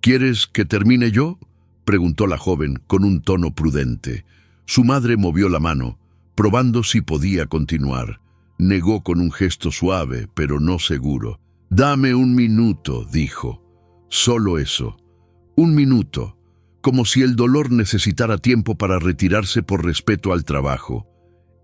A: «¿Quieres que termine yo?», preguntó la joven con un tono prudente. Su madre movió la mano, probando si podía continuar. Negó con un gesto suave, pero no seguro. «Dame un minuto», dijo. Solo eso. Un minuto. Como si el dolor necesitara tiempo para retirarse por respeto al trabajo.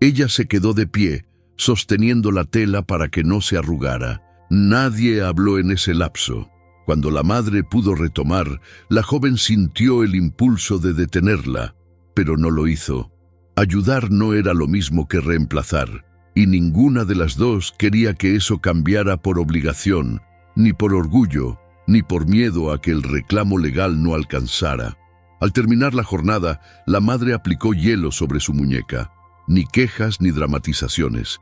A: Ella se quedó de pie, sosteniendo la tela para que no se arrugara. Nadie habló en ese lapso. Cuando la madre pudo retomar, la joven sintió el impulso de detenerla, pero no lo hizo. Ayudar no era lo mismo que reemplazar, y ninguna de las dos quería que eso cambiara por obligación, ni por orgullo, ni por miedo a que el reclamo legal no alcanzara. Al terminar la jornada, la madre aplicó hielo sobre su muñeca. Ni quejas ni dramatizaciones.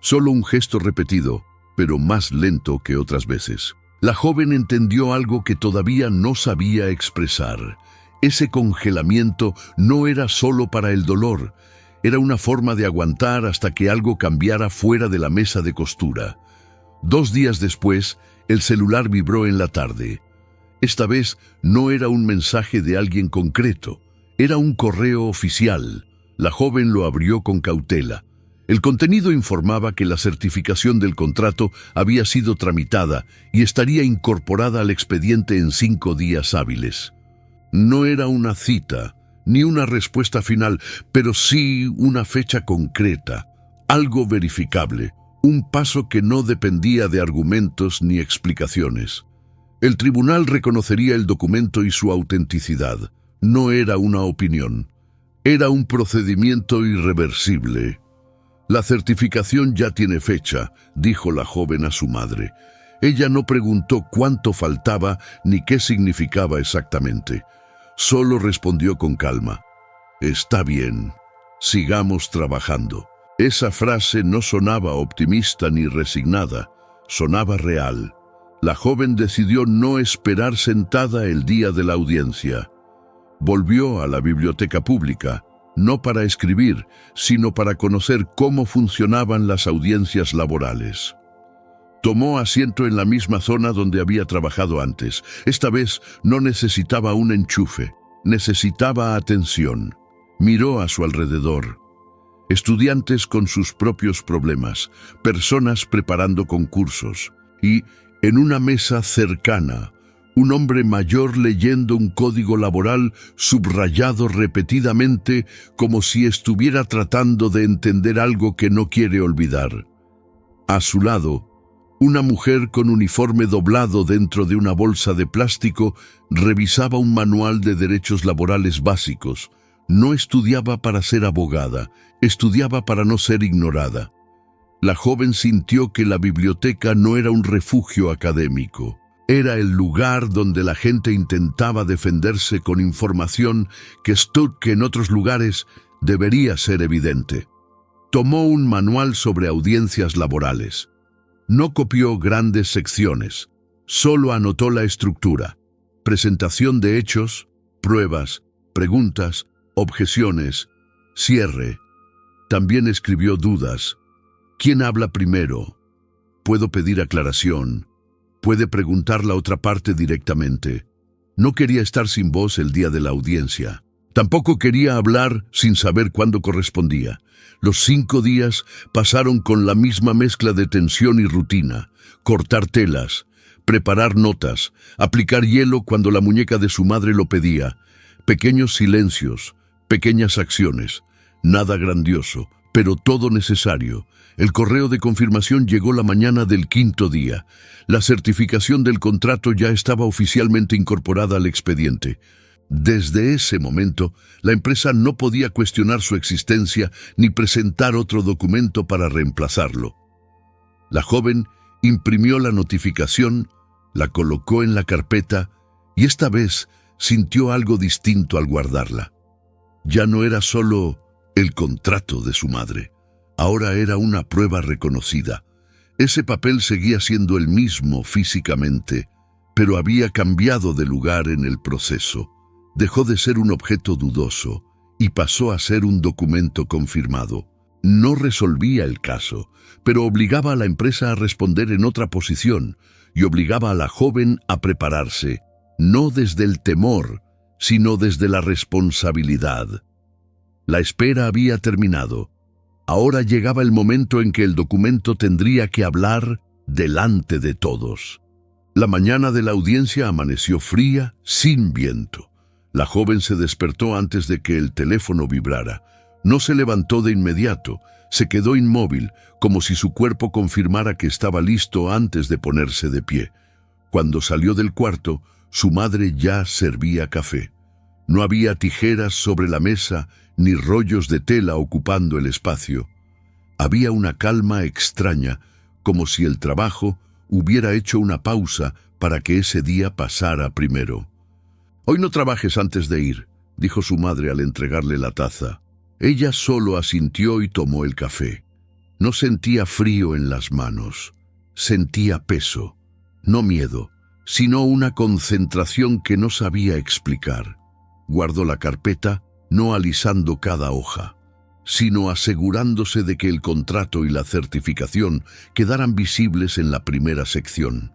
A: Solo un gesto repetido, pero más lento que otras veces. La joven entendió algo que todavía no sabía expresar. Ese congelamiento no era solo para el dolor, era una forma de aguantar hasta que algo cambiara fuera de la mesa de costura. 2 días después, el celular vibró en la tarde. Esta vez no era un mensaje de alguien concreto, era un correo oficial. La joven lo abrió con cautela. El contenido informaba que la certificación del contrato había sido tramitada y estaría incorporada al expediente en 5 días hábiles. No era una cita, ni una respuesta final, pero sí una fecha concreta, algo verificable, un paso que no dependía de argumentos ni explicaciones. El tribunal reconocería el documento y su autenticidad. No era una opinión, era un procedimiento irreversible. «La certificación ya tiene fecha», dijo la joven a su madre. Ella no preguntó cuánto faltaba ni qué significaba exactamente. Solo respondió con calma. «Está bien, sigamos trabajando». Esa frase no sonaba optimista ni resignada, sonaba real. La joven decidió no esperar sentada el día de la audiencia. Volvió a la biblioteca pública, no para escribir, sino para conocer cómo funcionaban las audiencias laborales. Tomó asiento en la misma zona donde había trabajado antes. Esta vez no necesitaba un enchufe, necesitaba atención. Miró a su alrededor. Estudiantes con sus propios problemas, personas preparando concursos, y, en una mesa cercana, un hombre mayor leyendo un código laboral subrayado repetidamente como si estuviera tratando de entender algo que no quiere olvidar. A su lado, una mujer con uniforme doblado dentro de una bolsa de plástico revisaba un manual de derechos laborales básicos. No estudiaba para ser abogada, estudiaba para no ser ignorada. La joven sintió que la biblioteca no era un refugio académico. Era el lugar donde la gente intentaba defenderse con información que en otros lugares debería ser evidente. Tomó un manual sobre audiencias laborales. No copió grandes secciones, solo anotó la estructura: presentación de hechos, pruebas, preguntas, objeciones, cierre. También escribió dudas. ¿Quién habla primero? ¿Puedo pedir aclaración? Puede preguntar la otra parte directamente. No quería estar sin voz el día de la audiencia. Tampoco quería hablar sin saber cuándo correspondía. Los 5 días pasaron con la misma mezcla de tensión y rutina. Cortar telas, preparar notas, aplicar hielo cuando la muñeca de su madre lo pedía. Pequeños silencios, Pequeñas acciones, nada grandioso, pero todo necesario. El correo de confirmación llegó la mañana del 5.º día. La certificación del contrato ya estaba oficialmente incorporada al expediente. Desde ese momento, la empresa no podía cuestionar su existencia ni presentar otro documento para reemplazarlo. La joven imprimió la notificación, la colocó en la carpeta y esta vez sintió algo distinto al guardarla. Ya no era solo el contrato de su madre, ahora era una prueba reconocida. Ese papel seguía siendo el mismo físicamente, pero había cambiado de lugar en el proceso. Dejó de ser un objeto dudoso y pasó a ser un documento confirmado. No resolvía el caso, pero obligaba a la empresa a responder en otra posición y obligaba a la joven a prepararse, no desde el temor, sino desde la responsabilidad. La espera había terminado. Ahora llegaba el momento en que el documento tendría que hablar delante de todos. La mañana de la audiencia amaneció fría, sin viento. La joven se despertó antes de que el teléfono vibrara. No se levantó de inmediato, se quedó inmóvil, como si su cuerpo confirmara que estaba listo antes de ponerse de pie. Cuando salió del cuarto, su madre ya servía café. No había tijeras sobre la mesa ni rollos de tela ocupando el espacio. Había una calma extraña, como si el trabajo hubiera hecho una pausa para que ese día pasara primero. «Hoy no trabajes antes de ir», dijo su madre al entregarle la taza. Ella solo asintió y tomó el café. No sentía frío en las manos, sentía peso, no miedo, sino una concentración que no sabía explicar. Guardó la carpeta, no alisando cada hoja, sino asegurándose de que el contrato y la certificación quedaran visibles en la primera sección.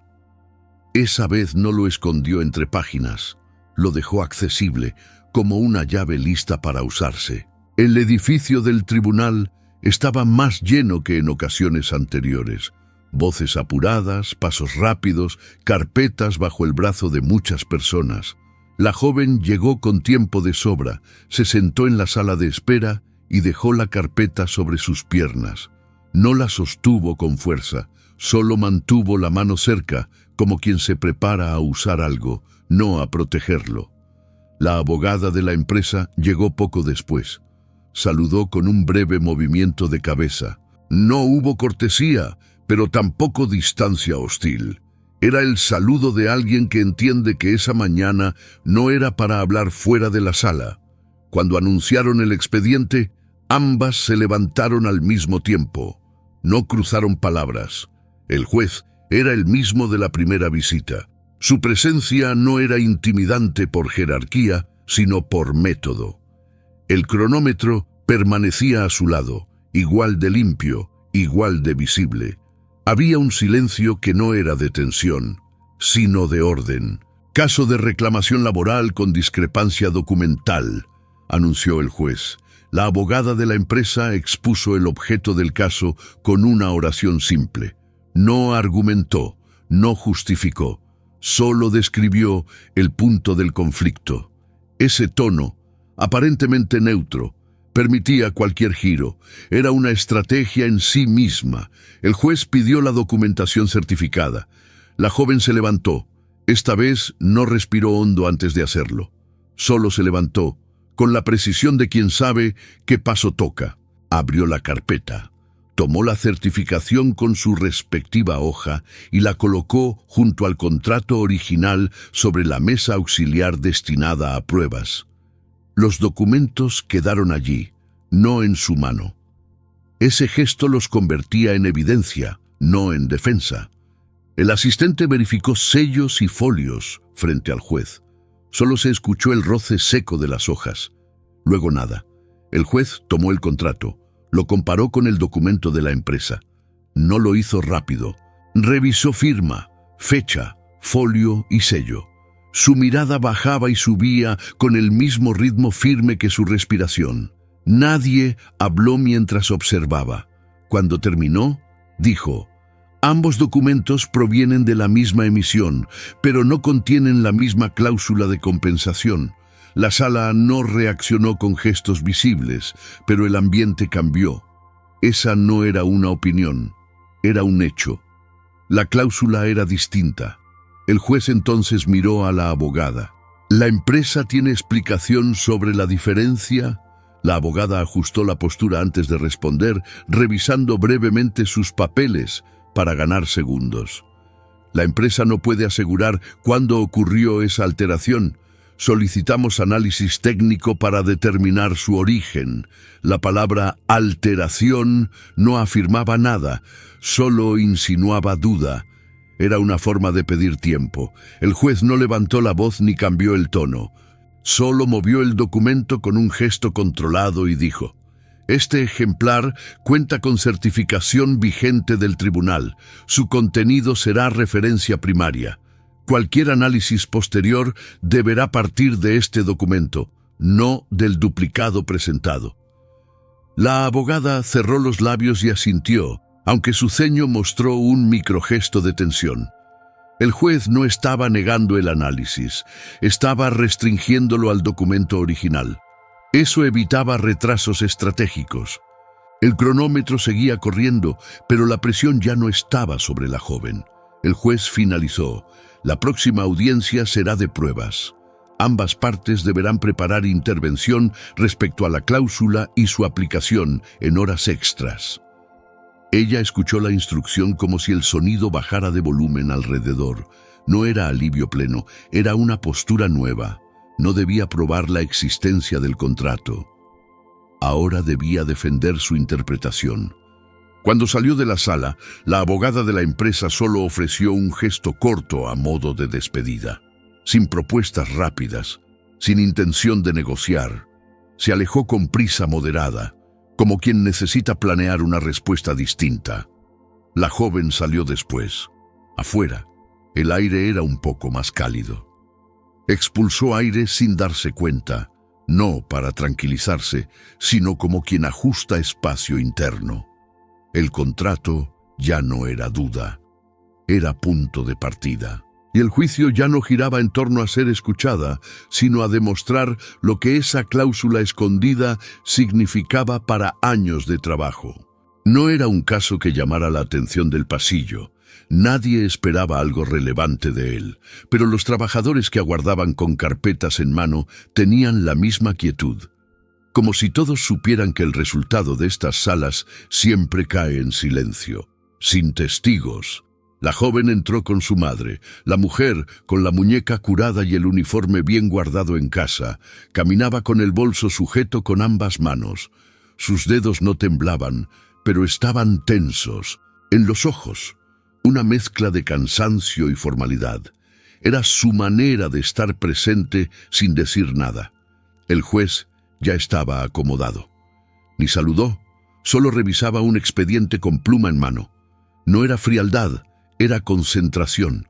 A: Esa vez no lo escondió entre páginas, lo dejó accesible, como una llave lista para usarse. El edificio del tribunal estaba más lleno que en ocasiones anteriores. Voces apuradas, pasos rápidos, carpetas bajo el brazo de muchas personas. La joven llegó con tiempo de sobra, se sentó en la sala de espera y dejó la carpeta sobre sus piernas. No la sostuvo con fuerza, solo mantuvo la mano cerca, como quien se prepara a usar algo, no a protegerlo. La abogada de la empresa llegó poco después. Saludó con un breve movimiento de cabeza. No hubo cortesía, pero tampoco distancia hostil. Era el saludo de alguien que entiende que esa mañana no era para hablar fuera de la sala. Cuando anunciaron el expediente, ambas se levantaron al mismo tiempo. No cruzaron palabras. El juez era el mismo de la primera visita. Su presencia no era intimidante por jerarquía, sino por método. El cronómetro permanecía a su lado, igual de limpio, igual de visible. Había un silencio que no era de tensión, sino de orden. «Caso de reclamación laboral con discrepancia documental», anunció el juez. La abogada de la empresa expuso el objeto del caso con una oración simple. No argumentó, no justificó, solo describió el punto del conflicto. Ese tono, aparentemente neutro, permitía cualquier giro. Era una estrategia en sí misma. El juez pidió la documentación certificada. La joven se levantó. Esta vez no respiró hondo antes de hacerlo. Solo se levantó, con la precisión de quien sabe qué paso toca. Abrió la carpeta. Tomó la certificación con su respectiva hoja y la colocó junto al contrato original sobre la mesa auxiliar destinada a pruebas. Los documentos quedaron allí, no en su mano. Ese gesto los convertía en evidencia, no en defensa. El asistente verificó sellos y folios frente al juez. Solo se escuchó el roce seco de las hojas. Luego nada. El juez tomó el contrato, lo comparó con el documento de la empresa. No lo hizo rápido. Revisó firma, fecha, folio y sello. Su mirada bajaba y subía con el mismo ritmo firme que su respiración. Nadie habló mientras observaba. Cuando terminó, dijo: «Ambos documentos provienen de la misma emisión, pero no contienen la misma cláusula de compensación. La sala no reaccionó con gestos visibles, pero el ambiente cambió. Esa no era una opinión, era un hecho. La cláusula era distinta. El juez entonces miró a la abogada. ¿La empresa tiene explicación sobre la diferencia? La abogada ajustó la postura antes de responder, revisando brevemente sus papeles para ganar segundos. La empresa no puede asegurar cuándo ocurrió esa alteración. Solicitamos análisis técnico para determinar su origen. La palabra alteración no afirmaba nada, solo insinuaba duda. Era una forma de pedir tiempo. El juez no levantó la voz ni cambió el tono. Solo movió el documento con un gesto controlado y dijo: «Este ejemplar cuenta con certificación vigente del tribunal. Su contenido será referencia primaria. Cualquier análisis posterior deberá partir de este documento, no del duplicado presentado». La abogada cerró los labios y asintió, aunque su ceño mostró un microgesto de tensión. El juez no estaba negando el análisis, estaba restringiéndolo al documento original. Eso evitaba retrasos estratégicos. El cronómetro seguía corriendo, pero la presión ya no estaba sobre la joven. El juez finalizó: «La próxima audiencia será de pruebas. Ambas partes deberán preparar intervención respecto a la cláusula y su aplicación en horas extras». Ella escuchó la instrucción como si el sonido bajara de volumen alrededor. No era alivio pleno, era una postura nueva. No debía probar la existencia del contrato. Ahora debía defender su interpretación. Cuando salió de la sala, la abogada de la empresa solo ofreció un gesto corto a modo de despedida. Sin propuestas rápidas, sin intención de negociar, se alejó con prisa moderada, como quien necesita planear una respuesta distinta. La joven salió después. Afuera, el aire era un poco más cálido. Expulsó aire sin darse cuenta, no para tranquilizarse, sino como quien ajusta espacio interno. El contrato ya no era duda, era punto de partida. Y el juicio ya no giraba en torno a ser escuchada, sino a demostrar lo que esa cláusula escondida significaba para años de trabajo. No era un caso que llamara la atención del pasillo. Nadie esperaba algo relevante de él, pero los trabajadores que aguardaban con carpetas en mano tenían la misma quietud. Como si todos supieran que el resultado de estas salas siempre cae en silencio, sin testigos. La joven entró con su madre. La mujer, con la muñeca curada y el uniforme bien guardado en casa, caminaba con el bolso sujeto con ambas manos. Sus dedos no temblaban, pero estaban tensos. En los ojos, una mezcla de cansancio y formalidad. Era su manera de estar presente sin decir nada. El juez ya estaba acomodado. Ni saludó, solo revisaba un expediente con pluma en mano. No era frialdad, era concentración.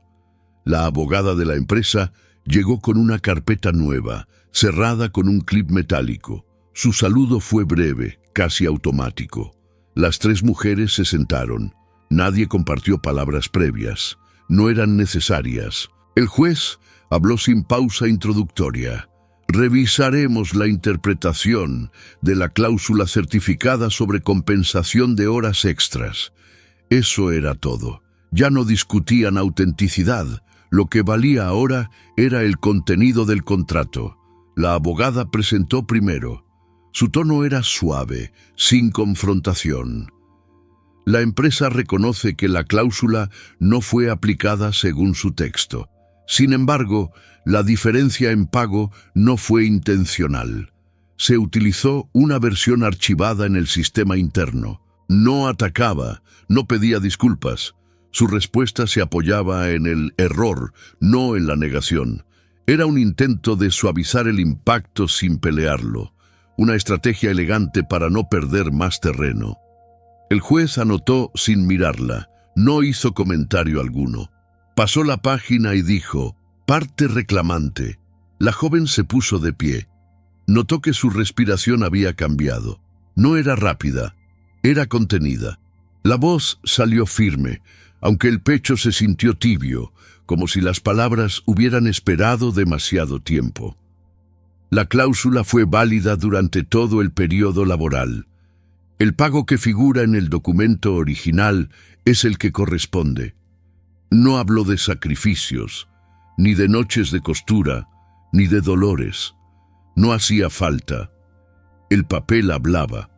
A: La abogada de la empresa llegó con una carpeta nueva, cerrada con un clip metálico. Su saludo fue breve, casi automático. Las tres mujeres se sentaron. Nadie compartió palabras previas. No eran necesarias. El juez habló sin pausa introductoria. Revisaremos la interpretación de la cláusula certificada sobre compensación de horas extras. Eso era todo. Ya no discutían autenticidad. Lo que valía ahora era el contenido del contrato. La abogada presentó primero. Su tono era suave, sin confrontación. La empresa reconoce que la cláusula no fue aplicada según su texto. Sin embargo, la diferencia en pago no fue intencional. Se utilizó una versión archivada en el sistema interno. No atacaba, no pedía disculpas. Su respuesta se apoyaba en el error, no en la negación. Era un intento de suavizar el impacto sin pelearlo, una estrategia elegante para no perder más terreno. El juez anotó sin mirarla, no hizo comentario alguno. Pasó la página y dijo: «Parte reclamante». La joven se puso de pie. Notó que su respiración había cambiado. No era rápida, era contenida. La voz salió firme, aunque el pecho se sintió tibio, como si las palabras hubieran esperado demasiado tiempo. La cláusula fue válida durante todo el periodo laboral. El pago que figura en el documento original es el que corresponde. No habló de sacrificios, ni de noches de costura, ni de dolores. No hacía falta. El papel hablaba.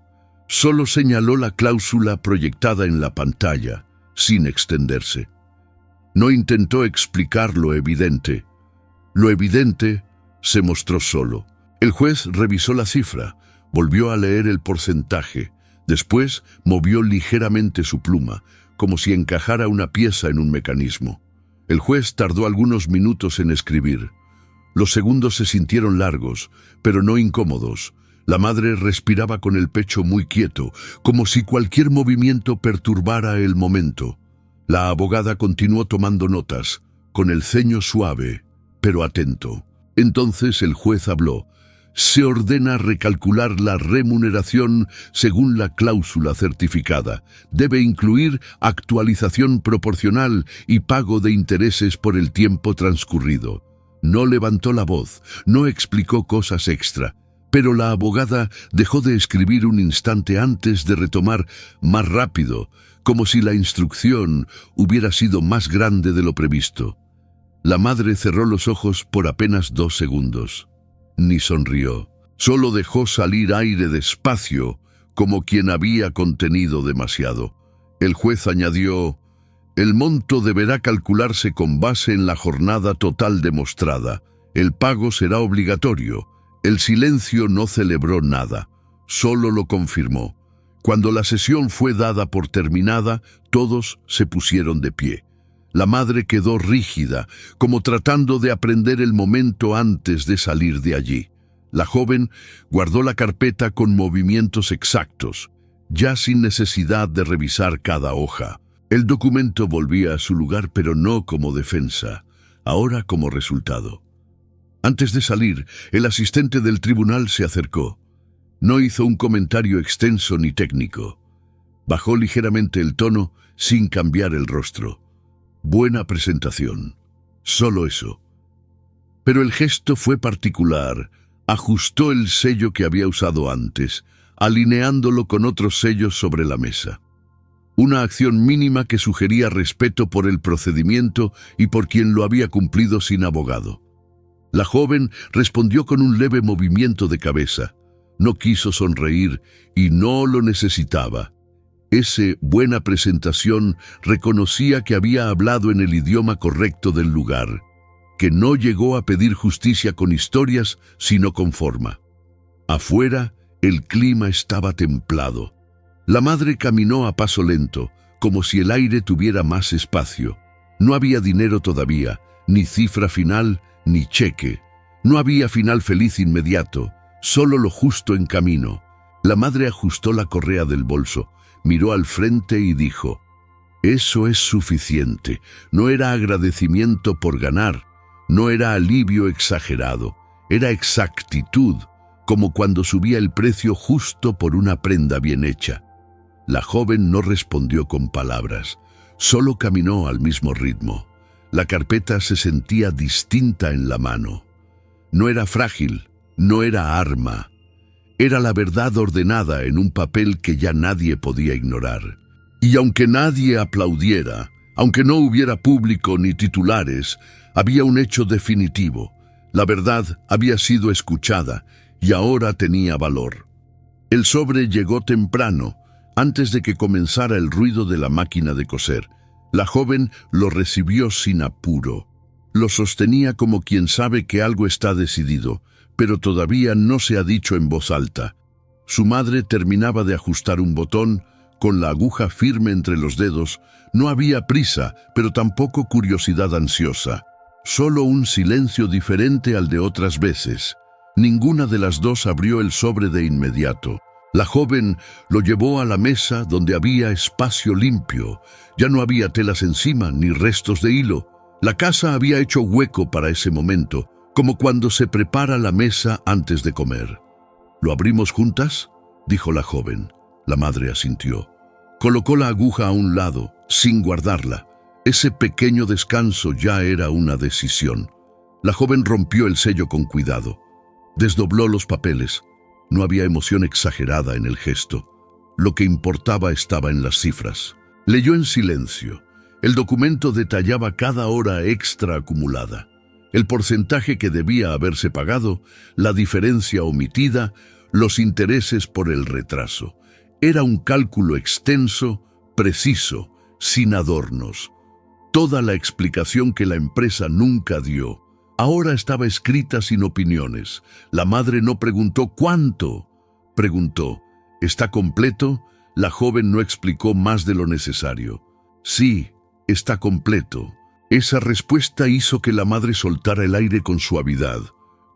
A: Solo señaló la cláusula proyectada en la pantalla, sin extenderse. No intentó explicar lo evidente. Lo evidente se mostró solo. El juez revisó la cifra, volvió a leer el porcentaje. Después movió ligeramente su pluma, como si encajara una pieza en un mecanismo. El juez tardó algunos minutos en escribir. Los segundos se sintieron largos, pero no incómodos. La madre respiraba con el pecho muy quieto, como si cualquier movimiento perturbara el momento. La abogada continuó tomando notas, con el ceño suave, pero atento. Entonces el juez habló. Se ordena recalcular la remuneración según la cláusula certificada. Debe incluir actualización proporcional y pago de intereses por el tiempo transcurrido. No levantó la voz, no explicó cosas extra, pero la abogada dejó de escribir un instante antes de retomar más rápido, como si la instrucción hubiera sido más grande de lo previsto. La madre cerró los ojos por apenas 2 segundos. Ni sonrió. Solo dejó salir aire despacio, como quien había contenido demasiado. El juez añadió: el monto deberá calcularse con base en la jornada total demostrada. El pago será obligatorio. El silencio no celebró nada, solo lo confirmó. Cuando la sesión fue dada por terminada, todos se pusieron de pie. La madre quedó rígida, como tratando de aprender el momento antes de salir de allí. La joven guardó la carpeta con movimientos exactos, ya sin necesidad de revisar cada hoja. El documento volvía a su lugar, pero no como defensa, ahora como resultado. Antes de salir, el asistente del tribunal se acercó. No hizo un comentario extenso ni técnico. Bajó ligeramente el tono sin cambiar el rostro. Buena presentación. Solo eso. Pero el gesto fue particular. Ajustó el sello que había usado antes, alineándolo con otros sellos sobre la mesa. Una acción mínima que sugería respeto por el procedimiento y por quien lo había cumplido sin abogado. La joven respondió con un leve movimiento de cabeza. No quiso sonreír y no lo necesitaba. Ese buena presentación reconocía que había hablado en el idioma correcto del lugar, que no llegó a pedir justicia con historias, sino con forma. Afuera, el clima estaba templado. La madre caminó a paso lento, como si el aire tuviera más espacio. No había dinero todavía, ni cifra final, ni cheque. No había final feliz inmediato, solo lo justo en camino. La madre ajustó la correa del bolso, miró al frente y dijo: eso es suficiente. No era agradecimiento por ganar, no era alivio exagerado, era exactitud, como cuando subía el precio justo por una prenda bien hecha. La joven no respondió con palabras, solo caminó al mismo ritmo. La carpeta se sentía distinta en la mano. No era frágil, no era arma. Era la verdad ordenada en un papel que ya nadie podía ignorar. Y aunque nadie aplaudiera, aunque no hubiera público ni titulares, había un hecho definitivo. La verdad había sido escuchada y ahora tenía valor. El sobre llegó temprano, antes de que comenzara el ruido de la máquina de coser. La joven lo recibió sin apuro. Lo sostenía como quien sabe que algo está decidido, pero todavía no se ha dicho en voz alta. Su madre terminaba de ajustar un botón, con la aguja firme entre los dedos. No había prisa, pero tampoco curiosidad ansiosa. Solo un silencio diferente al de otras veces. Ninguna de las dos abrió el sobre de inmediato. La joven lo llevó a la mesa donde había espacio limpio. Ya no había telas encima ni restos de hilo. La casa había hecho hueco para ese momento, como cuando se prepara la mesa antes de comer. ¿Lo abrimos juntas?, dijo la joven. La madre asintió. Colocó la aguja a un lado, sin guardarla. Ese pequeño descanso ya era una decisión. La joven rompió el sello con cuidado. Desdobló los papeles. No había emoción exagerada en el gesto. Lo que importaba estaba en las cifras. Leyó en silencio. El documento detallaba cada hora extra acumulada, el porcentaje que debía haberse pagado, la diferencia omitida, los intereses por el retraso. Era un cálculo extenso, preciso, sin adornos. Toda la explicación que la empresa nunca dio. Ahora estaba escrita sin opiniones. La madre no preguntó ¿cuánto? Preguntó ¿está completo? La joven no explicó más de lo necesario. Sí, está completo. Esa respuesta hizo que la madre soltara el aire con suavidad,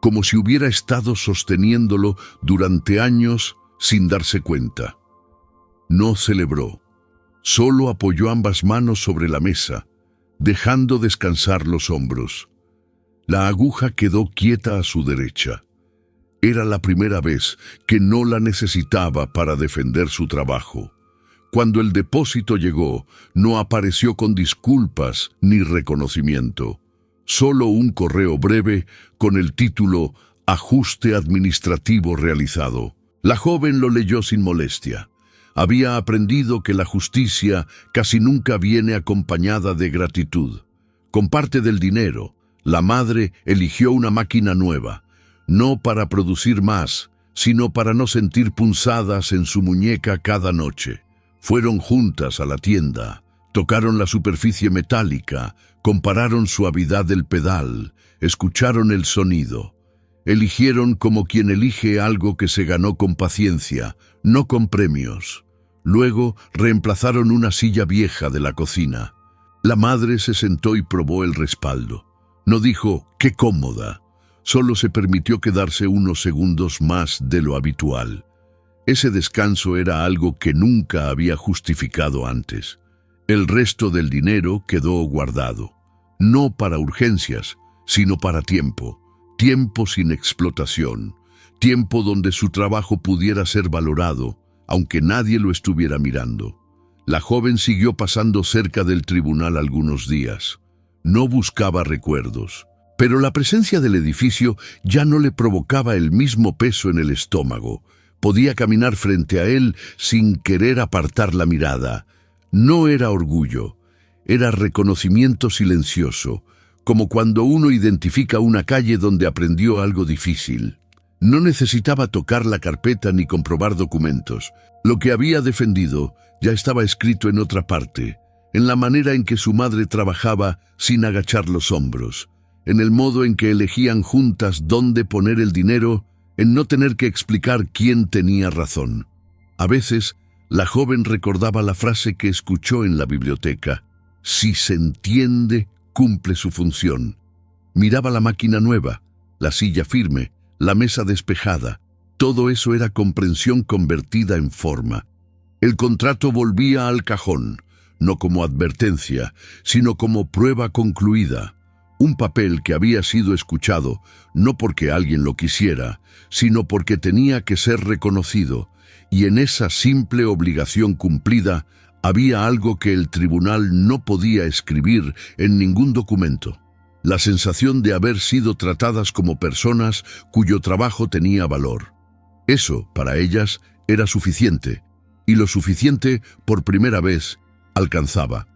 A: como si hubiera estado sosteniéndolo durante años sin darse cuenta. No celebró. Solo apoyó ambas manos sobre la mesa, dejando descansar los hombros. La aguja quedó quieta a su derecha. Era la primera vez que no la necesitaba para defender su trabajo. Cuando el depósito llegó, no apareció con disculpas ni reconocimiento. Solo un correo breve con el título «Ajuste administrativo realizado». La joven lo leyó sin molestia. Había aprendido que la justicia casi nunca viene acompañada de gratitud. Con parte del dinero, la madre eligió una máquina nueva, no para producir más, sino para no sentir punzadas en su muñeca cada noche. Fueron juntas a la tienda, tocaron la superficie metálica, compararon suavidad del pedal, escucharon el sonido. Eligieron como quien elige algo que se ganó con paciencia, no con premios. Luego reemplazaron una silla vieja de la cocina. La madre se sentó y probó el respaldo. No dijo «qué cómoda», solo se permitió quedarse unos segundos más de lo habitual. Ese descanso era algo que nunca había justificado antes. El resto del dinero quedó guardado, no para urgencias, sino para tiempo. Tiempo sin explotación, tiempo donde su trabajo pudiera ser valorado, aunque nadie lo estuviera mirando. La joven siguió pasando cerca del tribunal algunos días. No buscaba recuerdos, pero la presencia del edificio ya no le provocaba el mismo peso en el estómago. Podía caminar frente a él sin querer apartar la mirada. No era orgullo, era reconocimiento silencioso, como cuando uno identifica una calle donde aprendió algo difícil. No necesitaba tocar la carpeta ni comprobar documentos. Lo que había defendido ya estaba escrito en otra parte, en la manera en que su madre trabajaba sin agachar los hombros, en el modo en que elegían juntas dónde poner el dinero, en no tener que explicar quién tenía razón. A veces, la joven recordaba la frase que escuchó en la biblioteca: «Si se entiende, cumple su función». Miraba la máquina nueva, la silla firme, la mesa despejada. Todo eso era comprensión convertida en forma. El contrato volvía al cajón, no como advertencia, sino como prueba concluida. Un papel que había sido escuchado, no porque alguien lo quisiera, sino porque tenía que ser reconocido, y en esa simple obligación cumplida había algo que el tribunal no podía escribir en ningún documento: la sensación de haber sido tratadas como personas cuyo trabajo tenía valor. Eso, para ellas, era suficiente, y lo suficiente, por primera vez, alcanzaba.